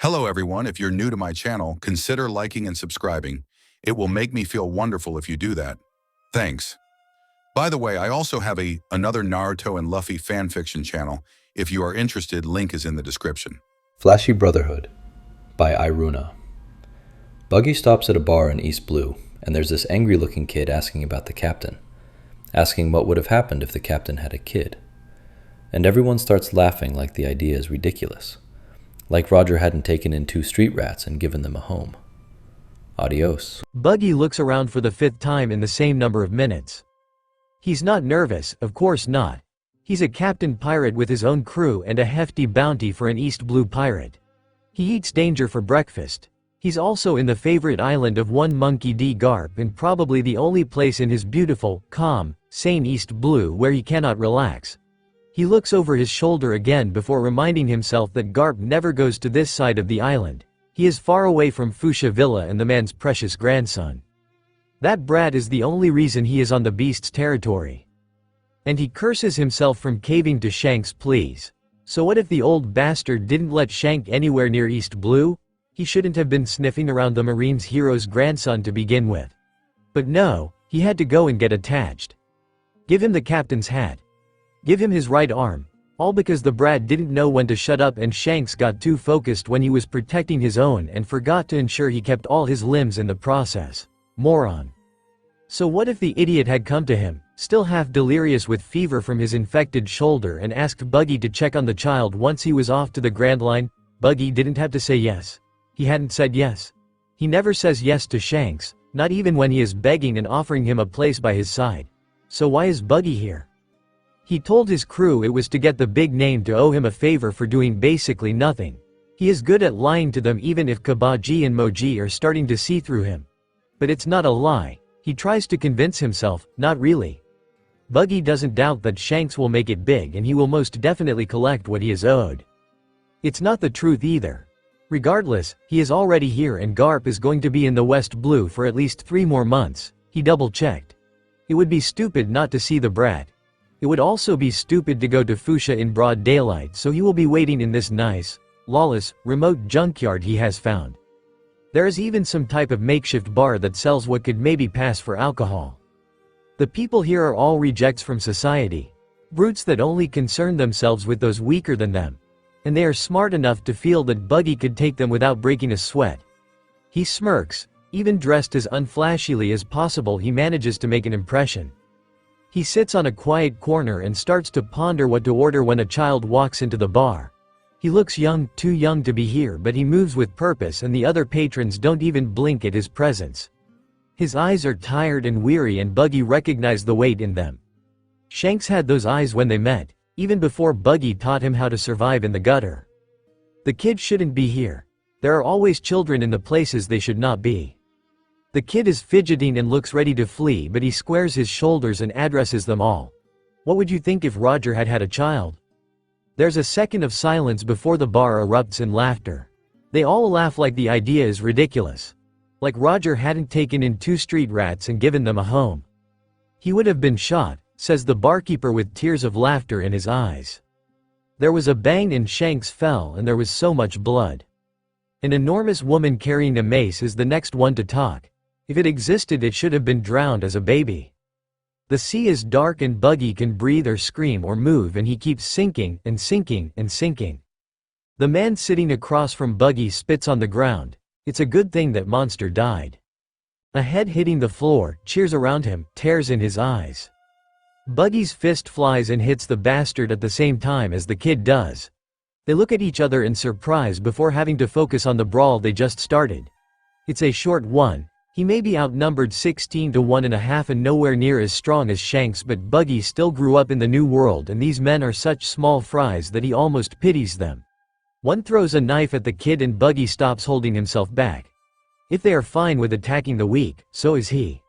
Hello everyone, if you're new to my channel, consider liking and subscribing. It will make me feel wonderful if you do that. Thanks. By the way, I also have another Naruto and Luffy fanfiction channel. If you are interested, link is in the description. Flashy Brotherhood by Airuna. Buggy stops at a bar in East Blue, and there's this angry-looking kid asking about the captain, asking what would have happened if the captain had a kid. And everyone starts laughing like the idea is ridiculous, like Roger hadn't taken in 2 street rats and given them a home. Adios. Buggy looks around for the 5th time in the same number of minutes. He's not nervous, of course not. He's a captain pirate with his own crew and a hefty bounty for an East Blue pirate. He eats danger for breakfast. He's also in the favorite island of one Monkey D. Garp and probably the only place in his beautiful, calm, sane East Blue where he cannot relax. He looks over his shoulder again before reminding himself that Garp never goes to this side of the island. He is far away from Fuchsia Villa and the man's precious grandson. That brat is the only reason he is on the beast's territory. And he curses himself from caving to Shanks' pleas. So what if the old bastard didn't let Shank anywhere near East Blue? He shouldn't have been sniffing around the Marine's hero's grandson to begin with. But no, he had to go and get attached. Give him the captain's hat. Give him his right arm. All because the brat didn't know when to shut up and Shanks got too focused when he was protecting his own and forgot to ensure he kept all his limbs in the process. Moron. So what if the idiot had come to him, still half delirious with fever from his infected shoulder, and asked Buggy to check on the child once he was off to the Grand Line? Buggy didn't have to say yes. He hadn't said yes. He never says yes to Shanks, not even when he is begging and offering him a place by his side. So why is Buggy here? He told his crew it was to get the big name to owe him a favor for doing basically nothing. He is good at lying to them even if Kabaji and Moji are starting to see through him. But it's not a lie. He tries to convince himself, not really. Buggy doesn't doubt that Shanks will make it big and he will most definitely collect what he is owed. It's not the truth either. Regardless, he is already here and Garp is going to be in the West Blue for at least 3 more months. He double-checked. It would be stupid not to see the brat. It would also be stupid to go to Fuchsia in broad daylight, so he will be waiting in this nice, lawless, remote junkyard he has found. There is even some type of makeshift bar that sells what could maybe pass for alcohol. The people here are all rejects from society. Brutes that only concern themselves with those weaker than them. And they are smart enough to feel that Buggy could take them without breaking a sweat. He smirks. Even dressed as unflashily as possible, he manages to make an impression. He sits on a quiet corner and starts to ponder what to order when a child walks into the bar. He looks young, too young to be here, but he moves with purpose and the other patrons don't even blink at his presence. His eyes are tired and weary and Buggy recognized the weight in them. Shanks had those eyes when they met, even before Buggy taught him how to survive in the gutter. The kid shouldn't be here. There are always children in the places they should not be. The kid is fidgeting and looks ready to flee, but he squares his shoulders and addresses them all. What would you think if Roger had had a child? There's a second of silence before the bar erupts in laughter. They all laugh like the idea is ridiculous. Like Roger hadn't taken in 2 street rats and given them a home. He would have been shot, says the barkeeper with tears of laughter in his eyes. There was a bang and Shanks fell and there was so much blood. An enormous woman carrying a mace is the next one to talk. If it existed, it should have been drowned as a baby. The sea is dark and Buggy can breathe or scream or move and he keeps sinking and sinking and sinking. The man sitting across from Buggy spits on the ground. It's a good thing that monster died. A head hitting the floor, cheers around him, tears in his eyes. Buggy's fist flies and hits the bastard at the same time as the kid does. They look at each other in surprise before having to focus on the brawl they just started. It's a short one. He may be outnumbered 16 to 1.5 and nowhere near as strong as Shanks, but Buggy still grew up in the New World and these men are such small fries that he almost pities them. One throws a knife at the kid and Buggy stops holding himself back. If they are fine with attacking the weak, so is he.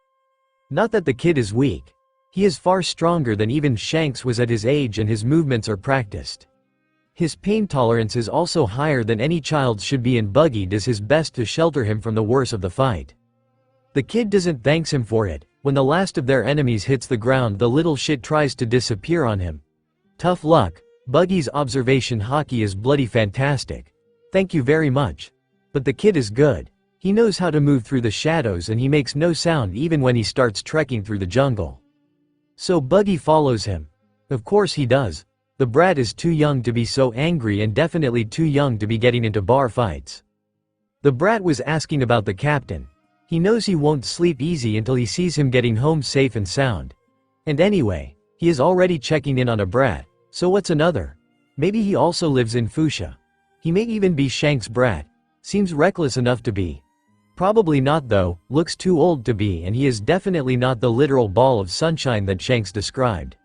Not that the kid is weak. He is far stronger than even Shanks was at his age and his movements are practiced. His pain tolerance is also higher than any child's should be and Buggy does his best to shelter him from the worst of the fight. The kid doesn't thank him for it. When the last of their enemies hits the ground, the little shit tries to disappear on him. Tough luck. Buggy's observation hockey is bloody fantastic. Thank you very much. But the kid is good. He knows how to move through the shadows and he makes no sound even when he starts trekking through the jungle. So Buggy follows him. Of course he does. The brat is too young to be so angry and definitely too young to be getting into bar fights. The brat was asking about the captain. He knows he won't sleep easy until he sees him getting home safe and sound. And anyway, he is already checking in on a brat, so what's another? Maybe he also lives in Fuchsia. He may even be Shanks' brat. Seems reckless enough to be. Probably not though, looks too old to be, and he is definitely not the literal ball of sunshine that Shanks described.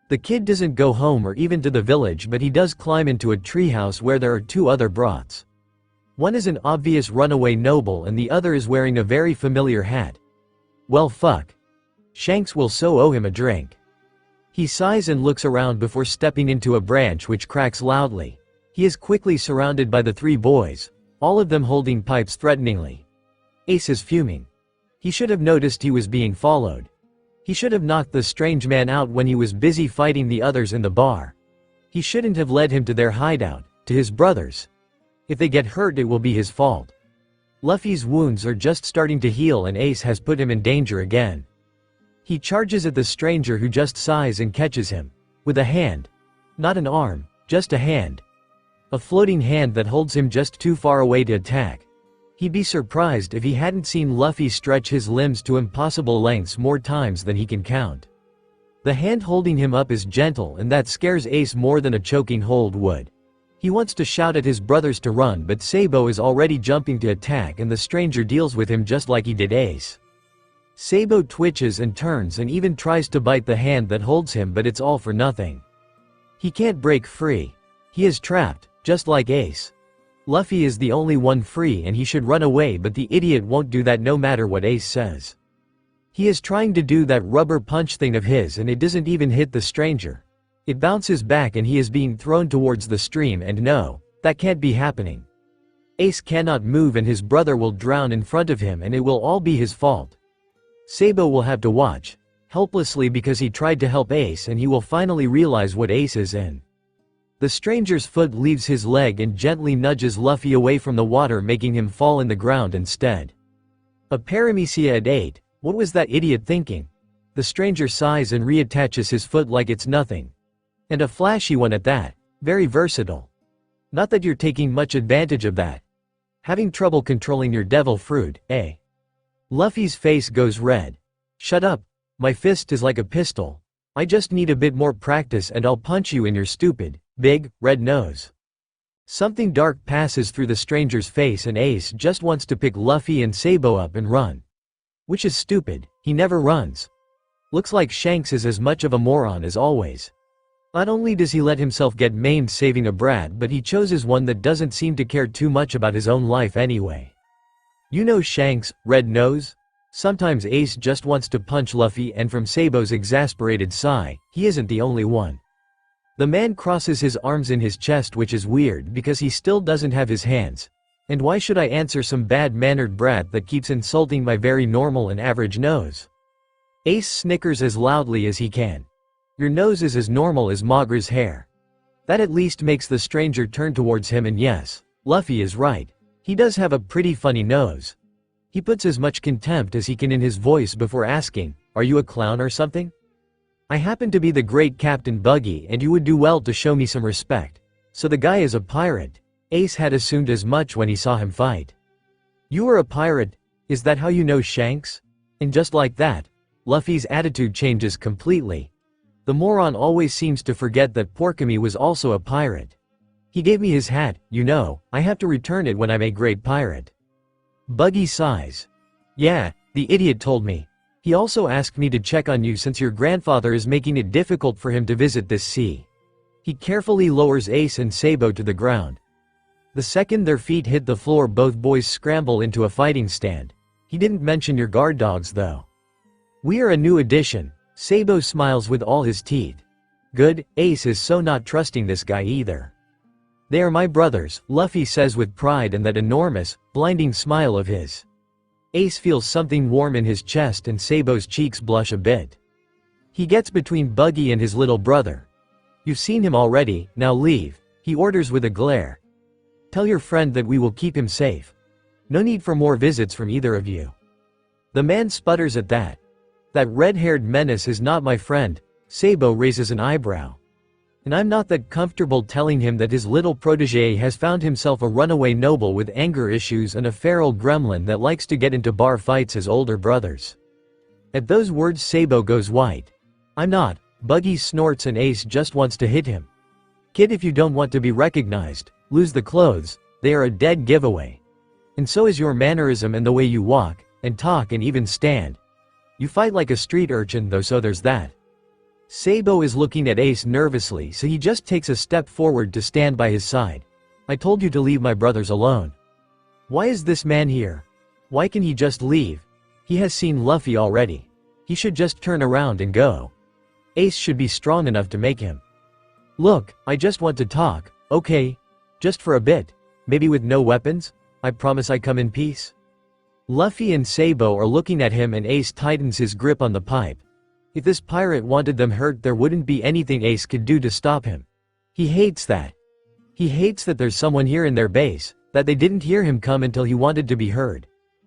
The kid doesn't go home or even to the village, but he does climb into a treehouse where there are two other brats. One is an obvious runaway noble and the other is wearing a very familiar hat. Well fuck. Shanks will so owe him a drink. He sighs and looks around before stepping into a branch which cracks loudly. He is quickly surrounded by the three boys, all of them holding pipes threateningly. Ace is fuming. He should have noticed he was being followed. He should have knocked the strange man out when he was busy fighting the others in the bar. He shouldn't have led him to their hideout, to his brothers. If they get hurt, it will be his fault. Luffy's wounds are just starting to heal and Ace has put him in danger again. He charges at the stranger who just sighs and catches him. With a hand. Not an arm, just a hand. A floating hand that holds him just too far away to attack. He'd be surprised if he hadn't seen Luffy stretch his limbs to impossible lengths more times than he can count. The hand holding him up is gentle and that scares Ace more than a choking hold would. He wants to shout at his brothers to run, but Sabo is already jumping to attack and the stranger deals with him just like he did Ace. Sabo twitches and turns and even tries to bite the hand that holds him, but it's all for nothing. He can't break free. He is trapped, just like Ace. Luffy is the only one free and he should run away, but the idiot won't do that no matter what Ace says. He is trying to do that rubber punch thing of his and it doesn't even hit the stranger. It bounces back and he is being thrown towards the stream, and no, that can't be happening. Ace cannot move and his brother will drown in front of him and it will all be his fault. Sabo will have to watch, helplessly, because he tried to help Ace and he will finally realize what Ace is in. The stranger's foot leaves his leg and gently nudges Luffy away from the water, making him fall in the ground instead. A paramecia at 8, what was that idiot thinking? The stranger sighs and reattaches his foot like it's nothing. And a flashy one at that, very versatile. Not that you're taking much advantage of that. Having trouble controlling your devil fruit, eh? Luffy's face goes red. Shut up, my fist is like a pistol. I just need a bit more practice and I'll punch you in your stupid, big, red nose. Something dark passes through the stranger's face and Ace just wants to pick Luffy and Sabo up and run. Which is stupid, he never runs. Looks like Shanks is as much of a moron as always. Not only does he let himself get maimed saving a brat, but he chooses one that doesn't seem to care too much about his own life anyway. You know Shanks, red nose? Sometimes Ace just wants to punch Luffy, and from Sabo's exasperated sigh, he isn't the only one. The man crosses his arms in his chest, which is weird because he still doesn't have his hands. And why should I answer some bad-mannered brat that keeps insulting my very normal and average nose? Ace snickers as loudly as he can. Your nose is as normal as Magra's hair. That at least makes the stranger turn towards him, and yes, Luffy is right. He does have a pretty funny nose. He puts as much contempt as he can in his voice before asking, "Are you a clown or something? I happen to be the great Captain Buggy and you would do well to show me some respect." So the guy is a pirate. Ace had assumed as much when he saw him fight. You are a pirate, is that how you know Shanks? And just like that, Luffy's attitude changes completely. The moron always seems to forget that Porkamy was also a pirate. He gave me his hat, you know, I have to return it when I'm a great pirate. Buggy sighs. Yeah, the idiot told me. He also asked me to check on you since your grandfather is making it difficult for him to visit this sea. He carefully lowers Ace and Sabo to the ground. The second their feet hit the floor, both boys scramble into a fighting stand. He didn't mention your guard dogs though. We are a new addition. Sabo smiles with all his teeth. Good, Ace is so not trusting this guy either. They are my brothers, Luffy says with pride and that enormous, blinding smile of his. Ace feels something warm in his chest and Sabo's cheeks blush a bit. He gets between Buggy and his little brother. You've seen him already, now leave, he orders with a glare. Tell your friend that we will keep him safe. No need for more visits from either of you." The man sputters at that. "That red-haired menace is not my friend." Sabo raises an eyebrow. "And I'm not that comfortable telling him that his little protege has found himself a runaway noble with anger issues and a feral gremlin that likes to get into bar fights as older brothers." At those words Sabo goes white. "I'm not." Buggy snorts and Ace just wants to hit him. "Kid, if you don't want to be recognized, lose the clothes. They are a dead giveaway. And so is your mannerism and the way you walk, and talk and even stand. You fight like a street urchin though, so there's that." Sabo is looking at Ace nervously, so he just takes a step forward to stand by his side. "I told you to leave my brothers alone. Why is this man here? Why can he just leave? He has seen Luffy already. He should just turn around and go. Ace should be strong enough to make him." "Look, I just want to talk, okay? Just for a bit. Maybe with no weapons? I promise I come in peace." Luffy and Sabo are looking at him and Ace tightens his grip on the pipe. If this pirate wanted them hurt, there wouldn't be anything Ace could do to stop him. He hates that. He hates that there's someone here in their base, that they didn't hear him come until he wanted to be heard.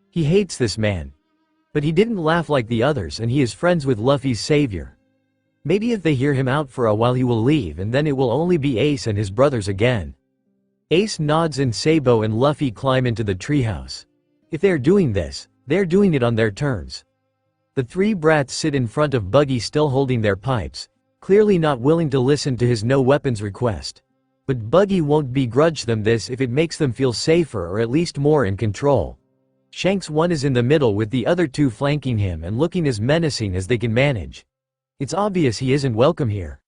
He hates this man. But he didn't laugh like the others, and he is friends with Luffy's savior. Maybe if they hear him out for a while he will leave, and then it will only be Ace and his brothers again. Ace nods and Sabo and Luffy climb into the treehouse. If they are doing this, they are doing it on their terms. The three brats sit in front of Buggy still holding their pipes, clearly not willing to listen to his no weapons request. But Buggy won't begrudge them this if it makes them feel safer or at least more in control. Shanks one is in the middle with the other two flanking him and looking as menacing as they can manage. It's obvious he isn't welcome here.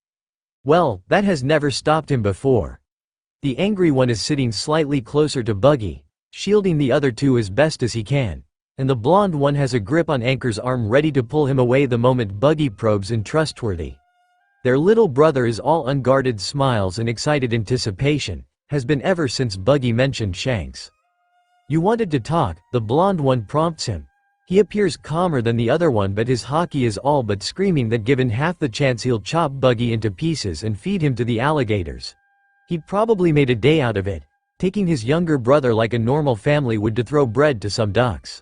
Well, that has never stopped him before. The angry one is sitting slightly closer to Buggy, shielding the other two as best as he can. And the blonde one has a grip on Anchor's arm ready to pull him away the moment Buggy probes untrustworthy. Their little brother is all unguarded smiles and excited anticipation, has been ever since Buggy mentioned Shanks. "You wanted to talk," the blonde one prompts him. He appears calmer than the other one, but his haki is all but screaming that given half the chance he'll chop Buggy into pieces and feed him to the alligators. He'd probably made a day out of it, taking his younger brother like a normal family would to throw bread to some ducks.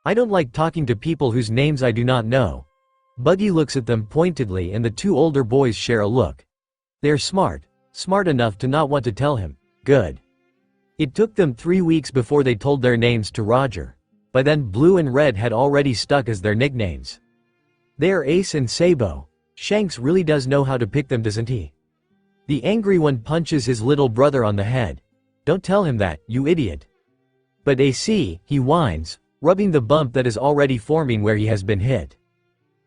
"I don't like talking to people whose names I do not know." Buggy looks at them pointedly and the two older boys share a look. They're smart enough to not want to tell him. Good. It took them 3 weeks before they told their names to Roger. By then Blue and Red had already stuck as their nicknames. They are Ace and Sabo. Shanks really does know how to pick them, doesn't he? The angry one punches his little brother on the head. "Don't tell him that, you idiot." "But AC," he whines, rubbing the bump that is already forming where he has been hit.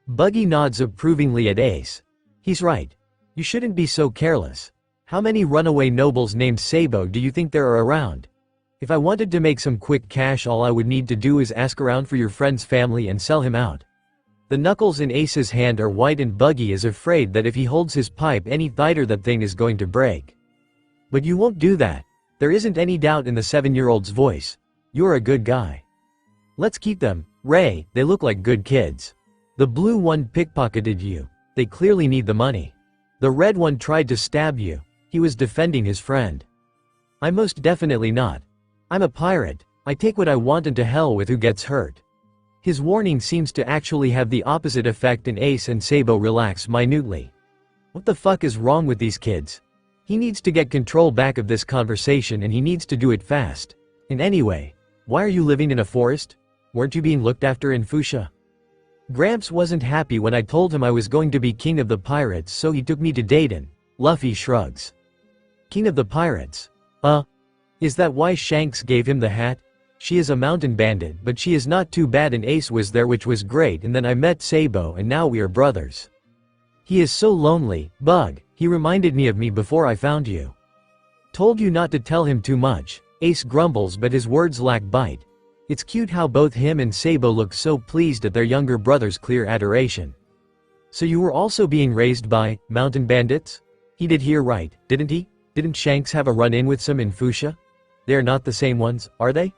Buggy nods approvingly at Ace. "He's right. You shouldn't be so careless. How many runaway nobles named Sabo do you think there are around? If I wanted to make some quick cash, all I would need to do is ask around for your friend's family and sell him out." The knuckles in Ace's hand are white and Buggy is afraid that if he holds his pipe any tighter that thing is going to break. "But you won't do that." There isn't any doubt in the 7-year-old's voice. "You're a good guy. Let's keep them, Ray, they look like good kids. The blue one pickpocketed you. They clearly need the money. The red one tried to stab you. He was defending his friend. I'm most definitely not. I'm a pirate. I take what I want and to hell with who gets hurt." His warning seems to actually have the opposite effect and Ace and Sabo relax minutely. What the fuck is wrong with these kids? He needs to get control back of this conversation and he needs to do it fast. And anyway, why are you living in a forest? Weren't you being looked after in Fuchsia? Gramps wasn't happy when I told him I was going to be king of the pirates, so he took me to Dayton. Luffy shrugs. King of the pirates? Is that why Shanks gave him the hat? She is a mountain bandit, but she is not too bad, and Ace was there, which was great, and then I met Sabo and now we are brothers. He is so lonely, Bug, he reminded me of me before I found you. Told you not to tell him too much. Ace grumbles, but his words lack bite. It's cute how both him and Sabo look so pleased at their younger brother's clear adoration. So you were also being raised by mountain bandits? He did hear right, didn't he? Didn't Shanks have a run-in with some in Fuchsia? They are not the same ones, are they?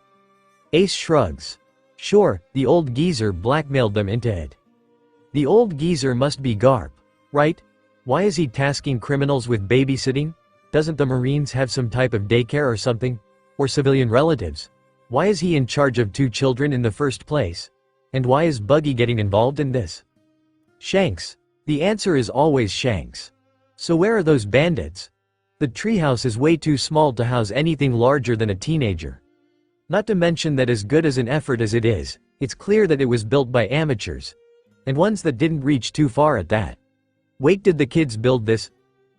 Ace shrugs. Sure, the old geezer blackmailed them into it. The old geezer must be Garp, right? Why is he tasking criminals with babysitting? Doesn't the Marines have some type of daycare or something? Or civilian relatives? Why is he in charge of 2 children in the first place? And why is Buggy getting involved in this? Shanks. The answer is always Shanks. So where are those bandits? The treehouse is way too small to house anything larger than a teenager. Not to mention that as good as an effort as it is, it's clear that it was built by amateurs. And ones that didn't reach too far at that. Wait, did the kids build this?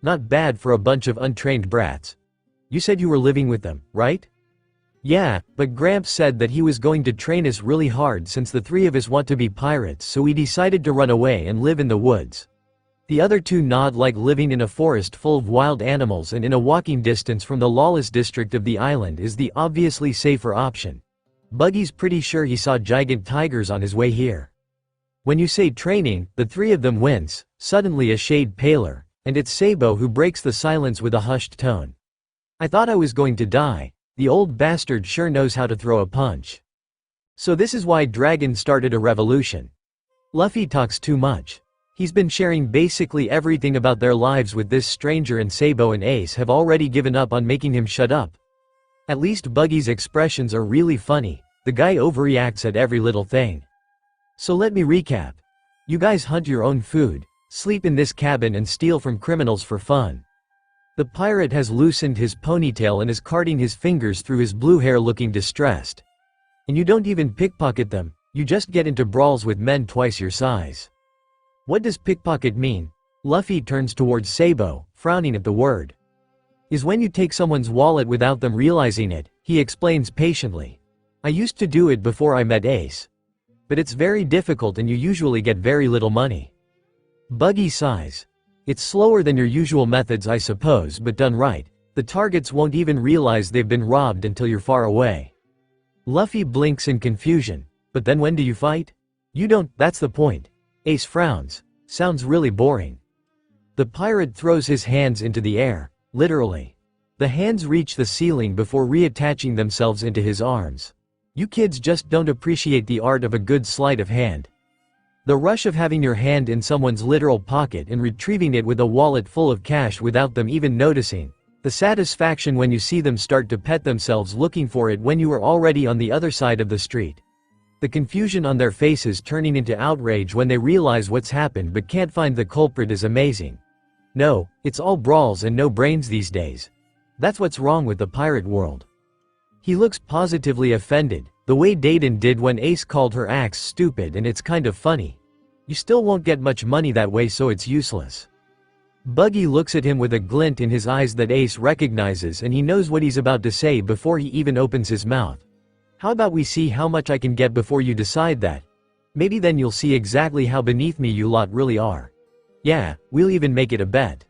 Not bad for a bunch of untrained brats. You said you were living with them, right? Yeah, but Gramps said that he was going to train us really hard since the 3 of us want to be pirates, so we decided to run away and live in the woods. The other 2 nod, like living in a forest full of wild animals and in a walking distance from the lawless district of the island is the obviously safer option. Buggy's pretty sure he saw giant tigers on his way here. When you say training, the 3 of them wince, suddenly a shade paler, and it's Sabo who breaks the silence with a hushed tone. I thought I was going to die. The old bastard sure knows how to throw a punch. So this is why Dragon started a revolution. Luffy talks too much. He's been sharing basically everything about their lives with this stranger, and Sabo and Ace have already given up on making him shut up. At least Buggy's expressions are really funny. The guy overreacts at every little thing. So let me recap. You guys hunt your own food, sleep in this cabin and steal from criminals for fun. The pirate has loosened his ponytail and is carting his fingers through his blue hair looking distressed. And you don't even pickpocket them, you just get into brawls with men twice your size. What does pickpocket mean? Luffy turns towards Sabo, frowning at the word. Is when you take someone's wallet without them realizing it, he explains patiently. I used to do it before I met Ace. But it's very difficult and you usually get very little money. Buggy sighs. It's slower than your usual methods, I suppose, but done right, the targets won't even realize they've been robbed until you're far away. Luffy blinks in confusion. But then when do you fight? You don't, that's the point. Ace frowns. Sounds really boring. The pirate throws his hands into the air, literally. The hands reach the ceiling before reattaching themselves into his arms. You kids just don't appreciate the art of a good sleight of hand. The rush of having your hand in someone's literal pocket and retrieving it with a wallet full of cash without them even noticing. The satisfaction when you see them start to pet themselves looking for it when you are already on the other side of the street. The confusion on their faces turning into outrage when they realize what's happened but can't find the culprit is amazing. No, it's all brawls and no brains these days. That's what's wrong with the pirate world. He looks positively offended, the way Dayton did when Ace called her axe stupid, and it's kind of funny. You still won't get much money that way, so it's useless. Buggy looks at him with a glint in his eyes that Ace recognizes, and he knows what he's about to say before he even opens his mouth. How about we see how much I can get before you decide that? Maybe then you'll see exactly how beneath me you lot really are. Yeah, we'll even make it a bet.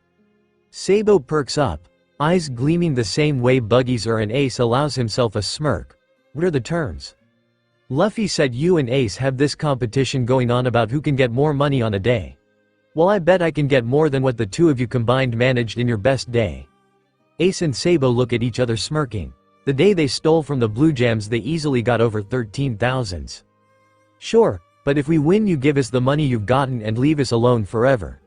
Sabo perks up, eyes gleaming the same way Buggy's are, and Ace allows himself a smirk. What are the terms? Luffy said you and Ace have this competition going on about who can get more money on a day. Well, I bet I can get more than what the 2 of you combined managed in your best day. Ace and Sabo look at each other smirking. The day they stole from the Blue Jams they easily got over 13,000. Sure, but if we win you give us the money you've gotten and leave us alone forever.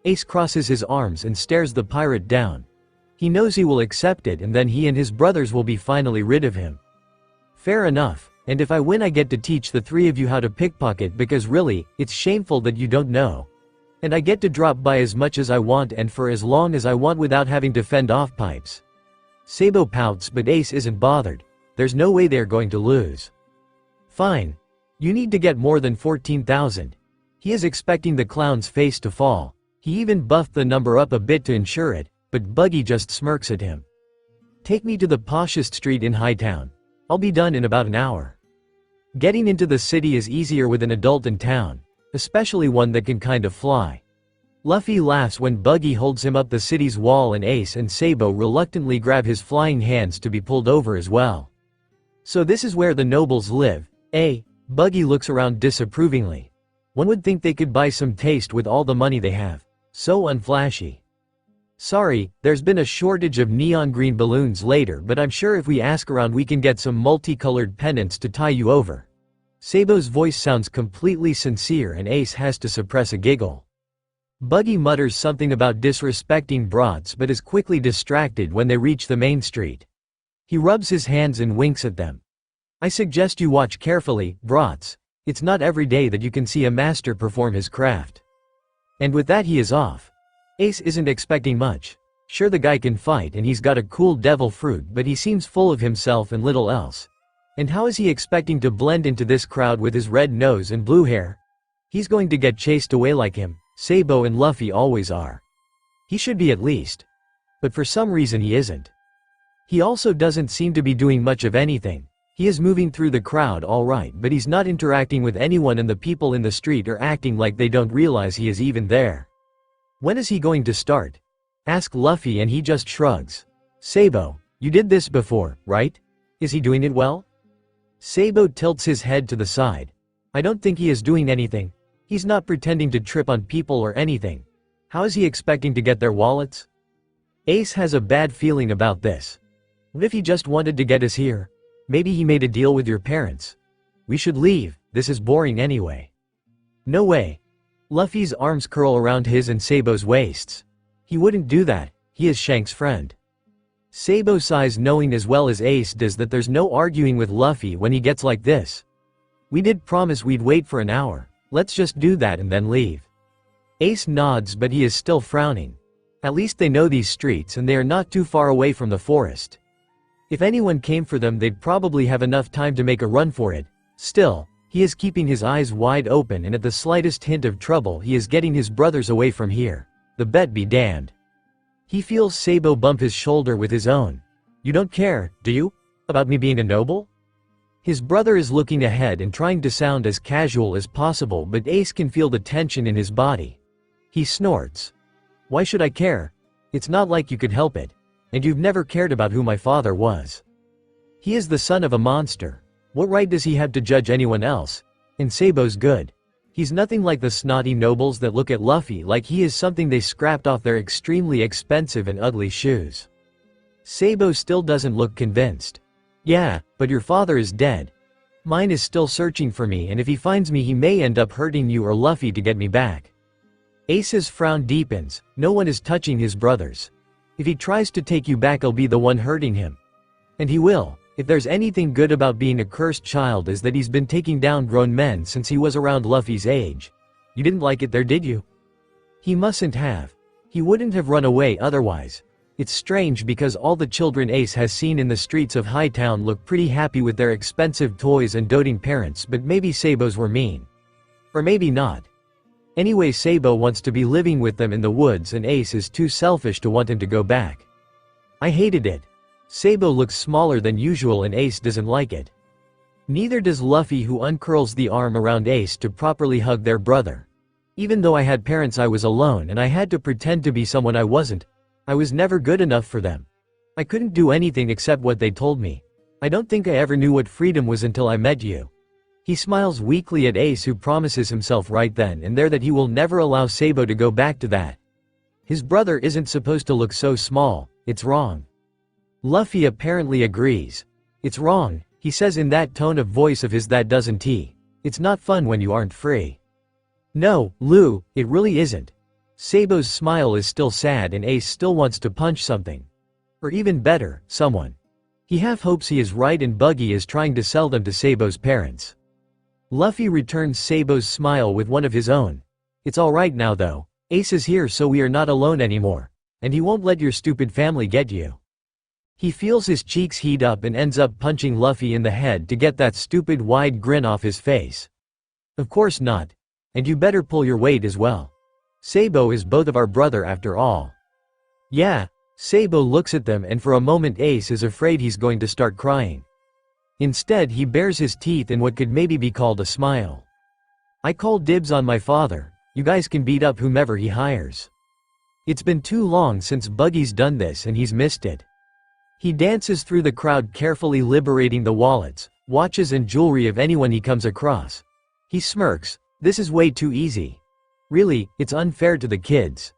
Ace crosses his arms and stares the pirate down. He knows he will accept it, and then he and his brothers will be finally rid of him. Fair enough, and if I win I get to teach the 3 of you how to pickpocket, because really, it's shameful that you don't know. And I get to drop by as much as I want and for as long as I want without having to fend off pipes. Sabo pouts, but Ace isn't bothered. There's no way they're going to lose. Fine. You need to get more than 14,000. He is expecting the clown's face to fall. He even buffed the number up a bit to ensure it, but Buggy just smirks at him. Take me to the poshest street in Hightown. I'll be done in about an hour. Getting into the city is easier with an adult in town, especially one that can kind of fly. Luffy laughs when Buggy holds him up the city's wall, and Ace and Sabo reluctantly grab his flying hands to be pulled over as well. So this is where the nobles live, eh? Buggy looks around disapprovingly. One would think they could buy some taste with all the money they have. So unflashy. Sorry, there's been a shortage of neon green balloons later, but I'm sure if we ask around we can get some multicolored pennants to tie you over. Sabo's voice sounds completely sincere and Ace has to suppress a giggle. Buggy mutters something about disrespecting brats but is quickly distracted when they reach the main street. He rubs his hands and winks at them. I suggest you watch carefully, brats. It's not every day that you can see a master perform his craft. And with that he is off. Ace isn't expecting much. Sure, the guy can fight and he's got a cool devil fruit, but he seems full of himself and little else. And how is he expecting to blend into this crowd with his red nose and blue hair? He's going to get chased away like him, Sabo and Luffy always are. He should be at least. But for some reason he isn't. He also doesn't seem to be doing much of anything. He is moving through the crowd alright, but he's not interacting with anyone, and the people in the street are acting like they don't realize he is even there. When is he going to start? Ask Luffy and he just shrugs. Sabo, you did this before, right? Is he doing it well? Sabo tilts his head to the side. I don't think he is doing anything. He's not pretending to trip on people or anything. How is he expecting to get their wallets? Ace has a bad feeling about this. What if he just wanted to get us here? Maybe he made a deal with your parents. We should leave, this is boring anyway. No way. Luffy's arms curl around his and Sabo's waists. He wouldn't do that, he is Shanks' friend. Sabo sighs, knowing as well as Ace does that there's no arguing with Luffy when he gets like this. We did promise we'd wait for an hour, let's just do that and then leave. Ace nods, but he is still frowning. At least they know these streets and they are not too far away from the forest. If anyone came for them, they'd probably have enough time to make a run for it. Still, he is keeping his eyes wide open, and at the slightest hint of trouble he is getting his brothers away from here. The bet be damned. He feels Sabo bump his shoulder with his own. You don't care, do you? About me being a noble? His brother is looking ahead and trying to sound as casual as possible, but Ace can feel the tension in his body. He snorts. Why should I care? It's not like you could help it. And you've never cared about who my father was. He is the son of a monster. What right does he have to judge anyone else? And Sabo's good. He's nothing like the snotty nobles that look at Luffy like he is something they scrapped off their extremely expensive and ugly shoes. Sabo still doesn't look convinced. Yeah, but your father is dead. Mine is still searching for me, and if he finds me he may end up hurting you or Luffy to get me back. Ace's frown deepens. No one is touching his brothers. If he tries to take you back, I'll be the one hurting him. And he will. If there's anything good about being a cursed child, is that he's been taking down grown men since he was around Luffy's age. You didn't like it there, did you? He mustn't have. He wouldn't have run away otherwise. It's strange because all the children Ace has seen in the streets of Hightown look pretty happy with their expensive toys and doting parents, but maybe Sabo's were mean. Or maybe not. Anyway, Sabo wants to be living with them in the woods, and Ace is too selfish to want him to go back. I hated it. Sabo looks smaller than usual and Ace doesn't like it. Neither does Luffy, who uncurls the arm around Ace to properly hug their brother. Even though I had parents, I was alone and I had to pretend to be someone I wasn't. I was never good enough for them. I couldn't do anything except what they told me. I don't think I ever knew what freedom was until I met you. He smiles weakly at Ace, who promises himself right then and there that he will never allow Sabo to go back to that. His brother isn't supposed to look so small, it's wrong. Luffy apparently agrees. It's wrong, he says in that tone of voice of his that doesn't he. It's not fun when you aren't free. No, Lou, it really isn't. Sabo's smile is still sad and Ace still wants to punch something. Or even better, someone. He half hopes he is right and Buggy is trying to sell them to Sabo's parents. Luffy returns Sabo's smile with one of his own. It's alright now though. Ace is here, so we are not alone anymore. And he won't let your stupid family get you. He feels his cheeks heat up and ends up punching Luffy in the head to get that stupid wide grin off his face. Of course not. And you better pull your weight as well. Sabo is both of our brother after all. Yeah. Sabo looks at them and for a moment Ace is afraid he's going to start crying. Instead he bares his teeth in what could maybe be called a smile. I call dibs on my father. You guys can beat up whomever he hires. It's been too long since Buggy's done this and he's missed it. He dances through the crowd, carefully liberating the wallets, watches and jewelry of anyone he comes across. He smirks. This is way too easy. Really, it's unfair to the kids.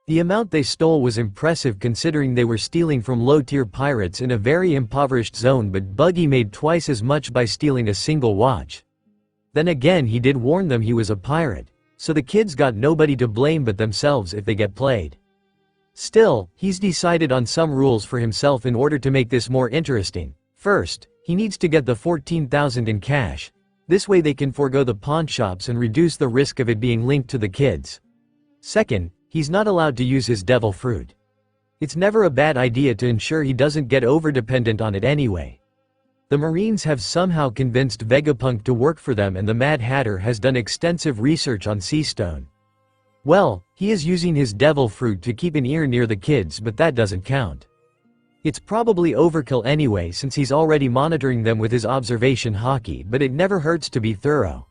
The amount they stole was impressive considering they were stealing from low-tier pirates in a very impoverished zone, but Buggy made twice as much by stealing a single watch. Then again, he did warn them he was a pirate, so the kids got nobody to blame but themselves if they get played. Still, he's decided on some rules for himself in order to make this more interesting. First, he needs to get the 14,000 in cash. This way they can forego the pawn shops and reduce the risk of it being linked to the kids. Second, he's not allowed to use his devil fruit. It's never a bad idea to ensure he doesn't get overdependent on it anyway. The Marines have somehow convinced Vegapunk to work for them, and the Mad Hatter has done extensive research on Sea Stone. Well, he is using his devil fruit to keep an ear near the kids, but that doesn't count. It's probably overkill anyway since he's already monitoring them with his observation hockey, but it never hurts to be thorough.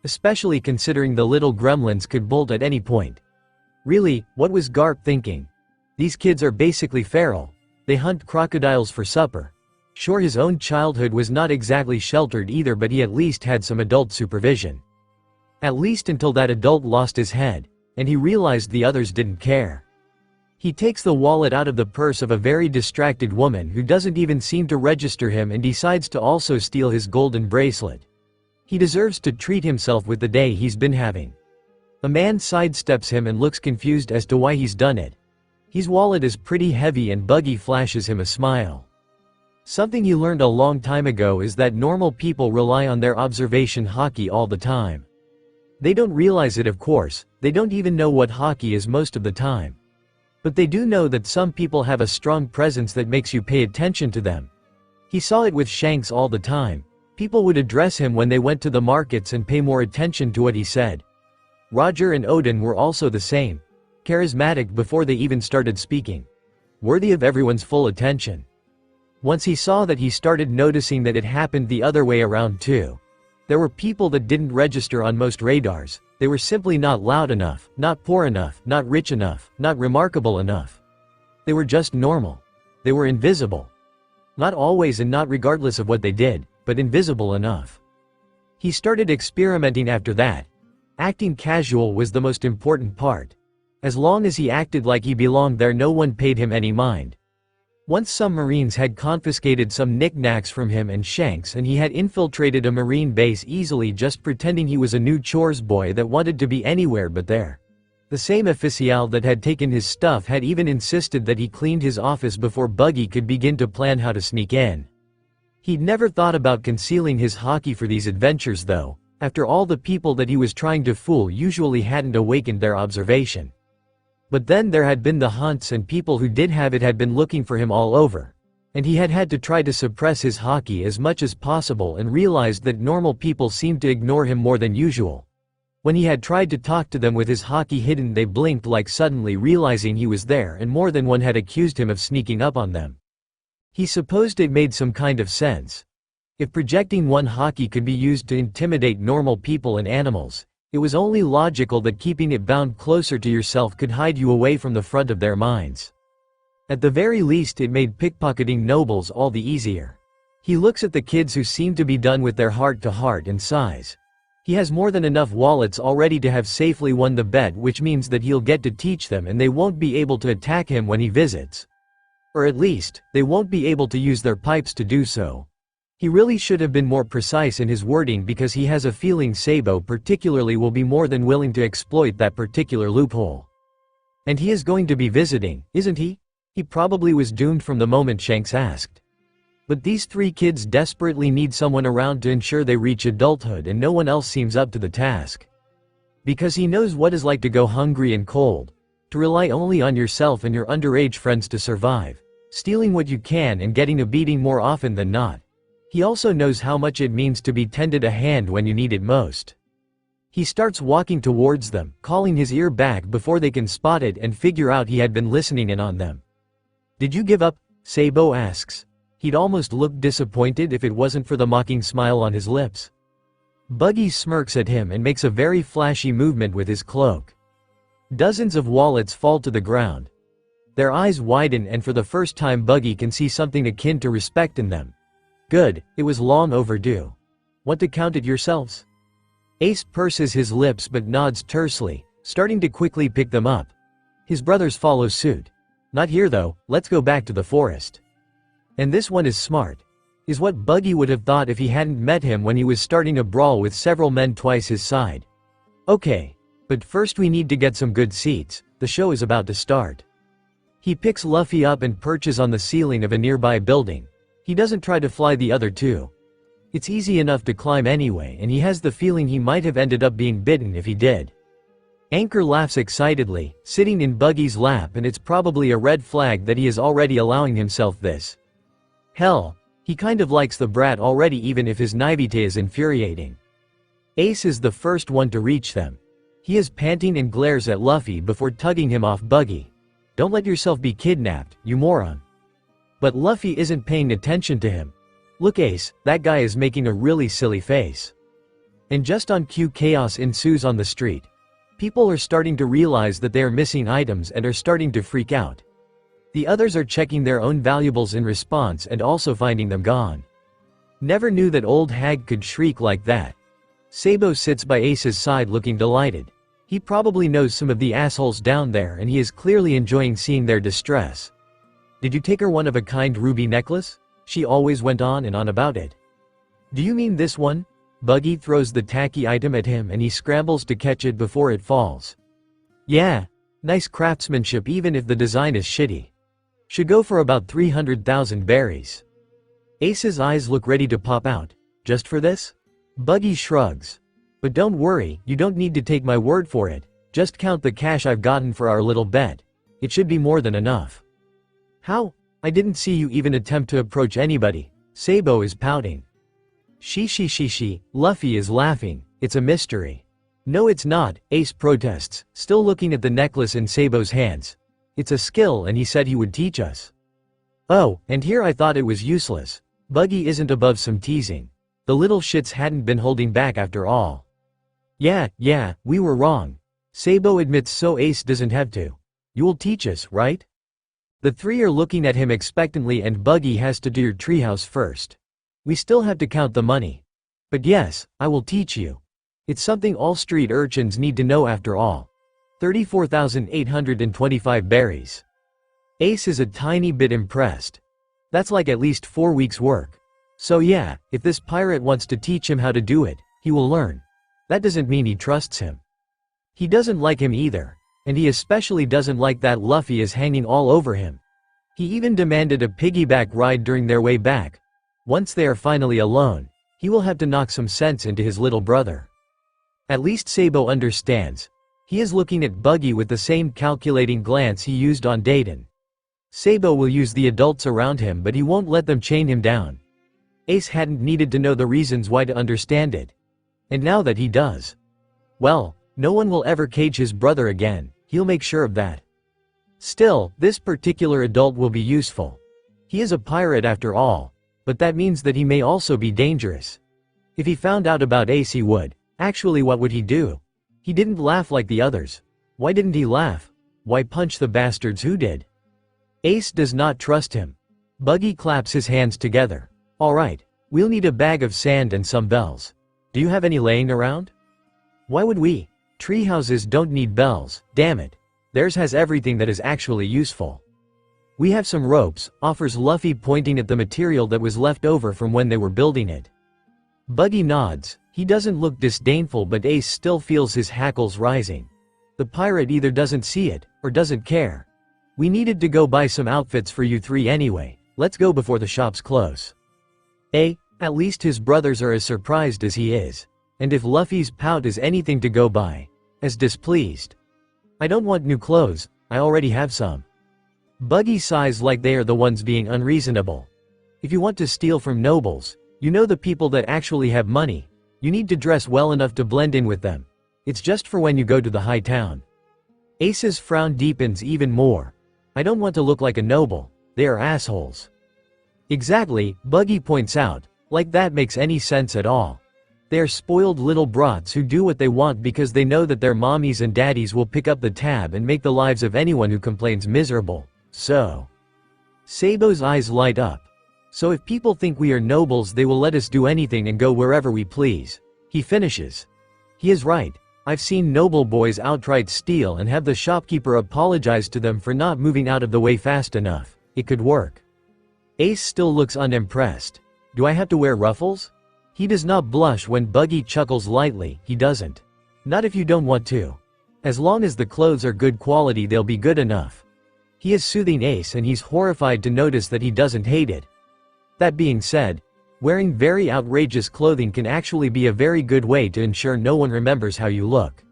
Especially considering the little gremlins could bolt at any point. Really, what was Garp thinking? These kids are basically feral. They hunt crocodiles for supper. Sure, his own childhood was not exactly sheltered either, but he at least had some adult supervision. At least until that adult lost his head, and he realized the others didn't care. He takes the wallet out of the purse of a very distracted woman who doesn't even seem to register him and decides to also steal his golden bracelet. He deserves to treat himself with the day he's been having. A man sidesteps him and looks confused as to why he's done it. His wallet is pretty heavy and Buggy flashes him a smile. Something he learned a long time ago is that normal people rely on their observation hockey all the time. They don't realize it, of course, they don't even know what hockey is most of the time. But they do know that some people have a strong presence that makes you pay attention to them. He saw it with Shanks all the time. People would address him when they went to the markets and pay more attention to what he said. Roger and Odin were also the same. Charismatic before they even started speaking. Worthy of everyone's full attention. Once he saw that, he started noticing that it happened the other way around too. There were people that didn't register on most radars. They were simply not loud enough, not poor enough, not rich enough, not remarkable enough. They were just normal. They were invisible. Not always and not regardless of what they did, but invisible enough. He started experimenting after that. Acting casual was the most important part. As long as he acted like he belonged there, no one paid him any mind. Once some Marines had confiscated some knickknacks from him and Shanks, and he had infiltrated a Marine base easily just pretending he was a new chores boy that wanted to be anywhere but there. The same official that had taken his stuff had even insisted that he cleaned his office before Buggy could begin to plan how to sneak in. He'd never thought about concealing his hockey for these adventures though. After all, the people that he was trying to fool usually hadn't awakened their observation. But then there had been the hunts, and people who did have it had been looking for him all over. And he had had to try to suppress his hockey as much as possible and realized that normal people seemed to ignore him more than usual. When he had tried to talk to them with his hockey hidden, they blinked like suddenly realizing he was there, and more than one had accused him of sneaking up on them. He supposed it made some kind of sense. If projecting one hockey could be used to intimidate normal people and animals, it was only logical that keeping it bound closer to yourself could hide you away from the front of their minds. At the very least, it made pickpocketing nobles all the easier. He looks at the kids who seem to be done with their heart to heart and sighs. He has more than enough wallets already to have safely won the bet, which means that he'll get to teach them and they won't be able to attack him when he visits. Or at least, they won't be able to use their pipes to do so. He really should have been more precise in his wording, because he has a feeling Sabo particularly will be more than willing to exploit that particular loophole. And he is going to be visiting, isn't he? He probably was doomed from the moment Shanks asked. But these three kids desperately need someone around to ensure they reach adulthood, and no one else seems up to the task. Because he knows what it's like to go hungry and cold, to rely only on yourself and your underage friends to survive, stealing what you can and getting a beating more often than not. He also knows how much it means to be tended a hand when you need it most. He starts walking towards them, calling his ear back before they can spot it and figure out he had been listening in on them. "Did you give up?" Sabo asks. He'd almost look disappointed if it wasn't for the mocking smile on his lips. Buggy smirks at him and makes a very flashy movement with his cloak. Dozens of wallets fall to the ground. Their eyes widen, and for the first time Buggy can see something akin to respect in them. Good, it was long overdue. Want to count it yourselves? Ace purses his lips but nods tersely, starting to quickly pick them up. His brothers follow suit. Not here though, let's go back to the forest. And this one is smart. Is what Buggy would have thought if he hadn't met him when he was starting a brawl with several men twice his side. Okay. But first we need to get some good seats, the show is about to start. He picks Luffy up and perches on the ceiling of a nearby building. He doesn't try to fly the other two. It's easy enough to climb anyway, and he has the feeling he might have ended up being bitten if he did. Anchor laughs excitedly, sitting in Buggy's lap, and it's probably a red flag that he is already allowing himself this. Hell, he kind of likes the brat already, even if his naivete is infuriating. Ace is the first one to reach them. He is panting and glares at Luffy before tugging him off Buggy. Don't let yourself be kidnapped, you moron. But Luffy isn't paying attention to him. Look Ace, that guy is making a really silly face. And just on cue, chaos ensues on the street. People are starting to realize that they are missing items and are starting to freak out. The others are checking their own valuables in response and also finding them gone. Never knew that old hag could shriek like that. Sabo sits by Ace's side looking delighted. He probably knows some of the assholes down there, and he is clearly enjoying seeing their distress. Did you take her one-of-a-kind ruby necklace? She always went on and on about it. Do you mean this one? Buggy throws the tacky item at him and he scrambles to catch it before it falls. Yeah, nice craftsmanship even if the design is shitty. Should go for about 300,000 berries. Ace's eyes look ready to pop out. Just for this? Buggy shrugs. But don't worry, you don't need to take my word for it. Just count the cash I've gotten for our little bet. It should be more than enough. How? I didn't see you even attempt to approach anybody. Sabo is pouting. She, Luffy is laughing. It's a mystery. No it's not, Ace protests, still looking at the necklace in Sabo's hands. It's a skill and he said he would teach us. Oh, and here I thought it was useless. Buggy isn't above some teasing. The little shits hadn't been holding back after all. Yeah, we were wrong. Sabo admits so Ace doesn't have to. You will teach us, right? The three are looking at him expectantly and Buggy has to do your treehouse first. We still have to count the money. But yes, I will teach you. It's something all street urchins need to know after all. 34,825 berries. Ace is a tiny bit impressed. That's like at least 4 weeks' work. So yeah, if this pirate wants to teach him how to do it, he will learn. That doesn't mean he trusts him. He doesn't like him either. And he especially doesn't like that Luffy is hanging all over him. He even demanded a piggyback ride during their way back. Once they are finally alone, he will have to knock some sense into his little brother. At least Sabo understands. He is looking at Buggy with the same calculating glance he used on Dayton. Sabo will use the adults around him, but he won't let them chain him down. Ace hadn't needed to know the reasons why to understand it. And now that he does, well, no one will ever cage his brother again, he'll make sure of that. Still, this particular adult will be useful. He is a pirate after all, but that means that he may also be dangerous. If he found out about Ace he would. Actually, what would he do? He didn't laugh like the others. Why didn't he laugh? Why punch the bastards who did? Ace does not trust him. Buggy claps his hands together. Alright, we'll need a bag of sand and some bells. Do you have any laying around? Why would we? Treehouses don't need bells, damn it. Theirs has everything that is actually useful. We have some ropes, offers Luffy, pointing at the material that was left over from when they were building it. Buggy nods. He doesn't look disdainful, but Ace still feels his hackles rising. The pirate either doesn't see it, or doesn't care. We needed to go buy some outfits for you three anyway. Let's go before the shops close. At least his brothers are as surprised as he is. And if Luffy's pout is anything to go by, as displeased. I don't want new clothes, I already have some. Buggy sighs like they are the ones being unreasonable. If you want to steal from nobles, you know, the people that actually have money, you need to dress well enough to blend in with them. It's just for when you go to the high town. Ace's frown deepens even more. I don't want to look like a noble, they are assholes. Exactly, Buggy points out, like that makes any sense at all. They are spoiled little brats who do what they want because they know that their mommies and daddies will pick up the tab and make the lives of anyone who complains miserable. So, Sabo's eyes light up. So if people think we are nobles, they will let us do anything and go wherever we please. He finishes. He is right. I've seen noble boys outright steal and have the shopkeeper apologize to them for not moving out of the way fast enough. It could work. Ace still looks unimpressed. Do I have to wear ruffles? He does not blush when Buggy chuckles lightly. He doesn't. Not if you don't want to. As long as the clothes are good quality, they'll be good enough. He is soothing Ace and he's horrified to notice that he doesn't hate it. That being said, wearing very outrageous clothing can actually be a very good way to ensure no one remembers how you look.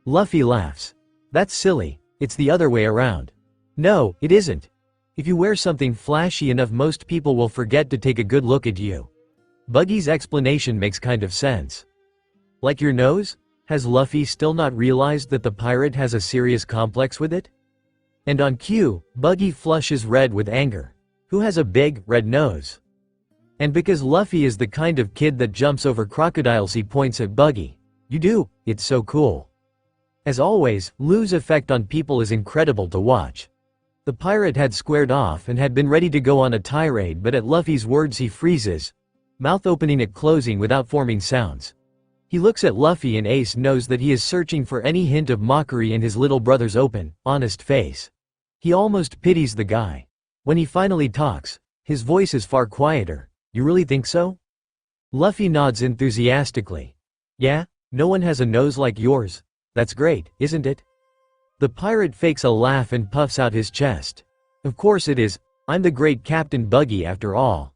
Luffy laughs. That's silly, it's the other way around. No, it isn't. If you wear something flashy enough, most people will forget to take a good look at you. Buggy's explanation makes kind of sense. Like your nose? Has Luffy still not realized that the pirate has a serious complex with it? And on cue, Buggy flushes Red with anger. Who has a big, red nose? And because Luffy is the kind of kid that jumps over crocodiles, he points at Buggy. You do, it's so cool. As always, Lu's effect on people is incredible to watch. The pirate had squared off and had been ready to go on a tirade, but at Luffy's words he freezes, mouth opening and closing without forming sounds. He looks at Luffy and Ace knows that he is searching for any hint of mockery in his little brother's open, honest face. He almost pities the guy. When he finally talks, his voice is far quieter. You really think so? Luffy nods enthusiastically. Yeah, no one has a nose like yours. That's great, isn't it? The pirate fakes a laugh and puffs out his chest. Of course it is, I'm the great Captain Buggy after all.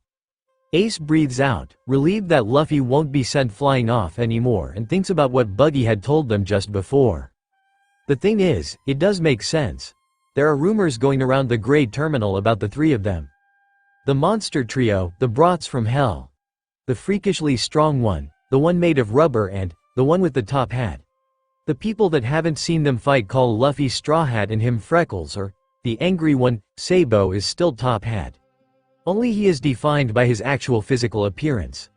Ace breathes out, relieved that Luffy won't be sent flying off anymore, and thinks about what Buggy had told them just before. The thing is, it does make sense. There are rumors going around the Grey Terminal about the three of them. The monster trio, the brats from hell. The freakishly strong one, the one made of rubber, and the one with the top hat. The people that haven't seen them fight call Luffy Straw Hat and him Freckles, or the angry one, Sabo, is still Top Hat. Only he is defined by his actual physical appearance.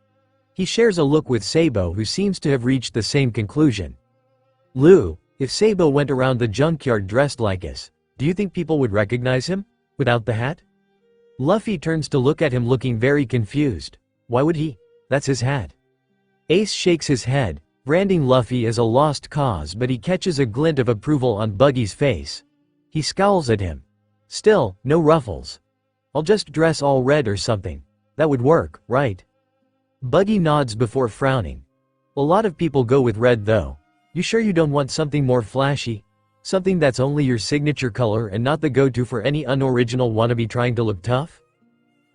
He shares a look with Sabo, who seems to have reached the same conclusion. Lu, if Sabo went around the junkyard dressed like us, do you think people would recognize him? Without the hat? Luffy turns to look at him looking very confused. Why would he? That's his hat. Ace shakes his head, branding Luffy as a lost cause, but he catches a glint of approval on Buggy's face. He scowls at him. Still, no ruffles. I'll just dress all red or something. That would work, right? Buggy nods before frowning. A lot of people go with red though. You sure you don't want something more flashy? Something that's only your signature color and not the go-to for any unoriginal wannabe trying to look tough?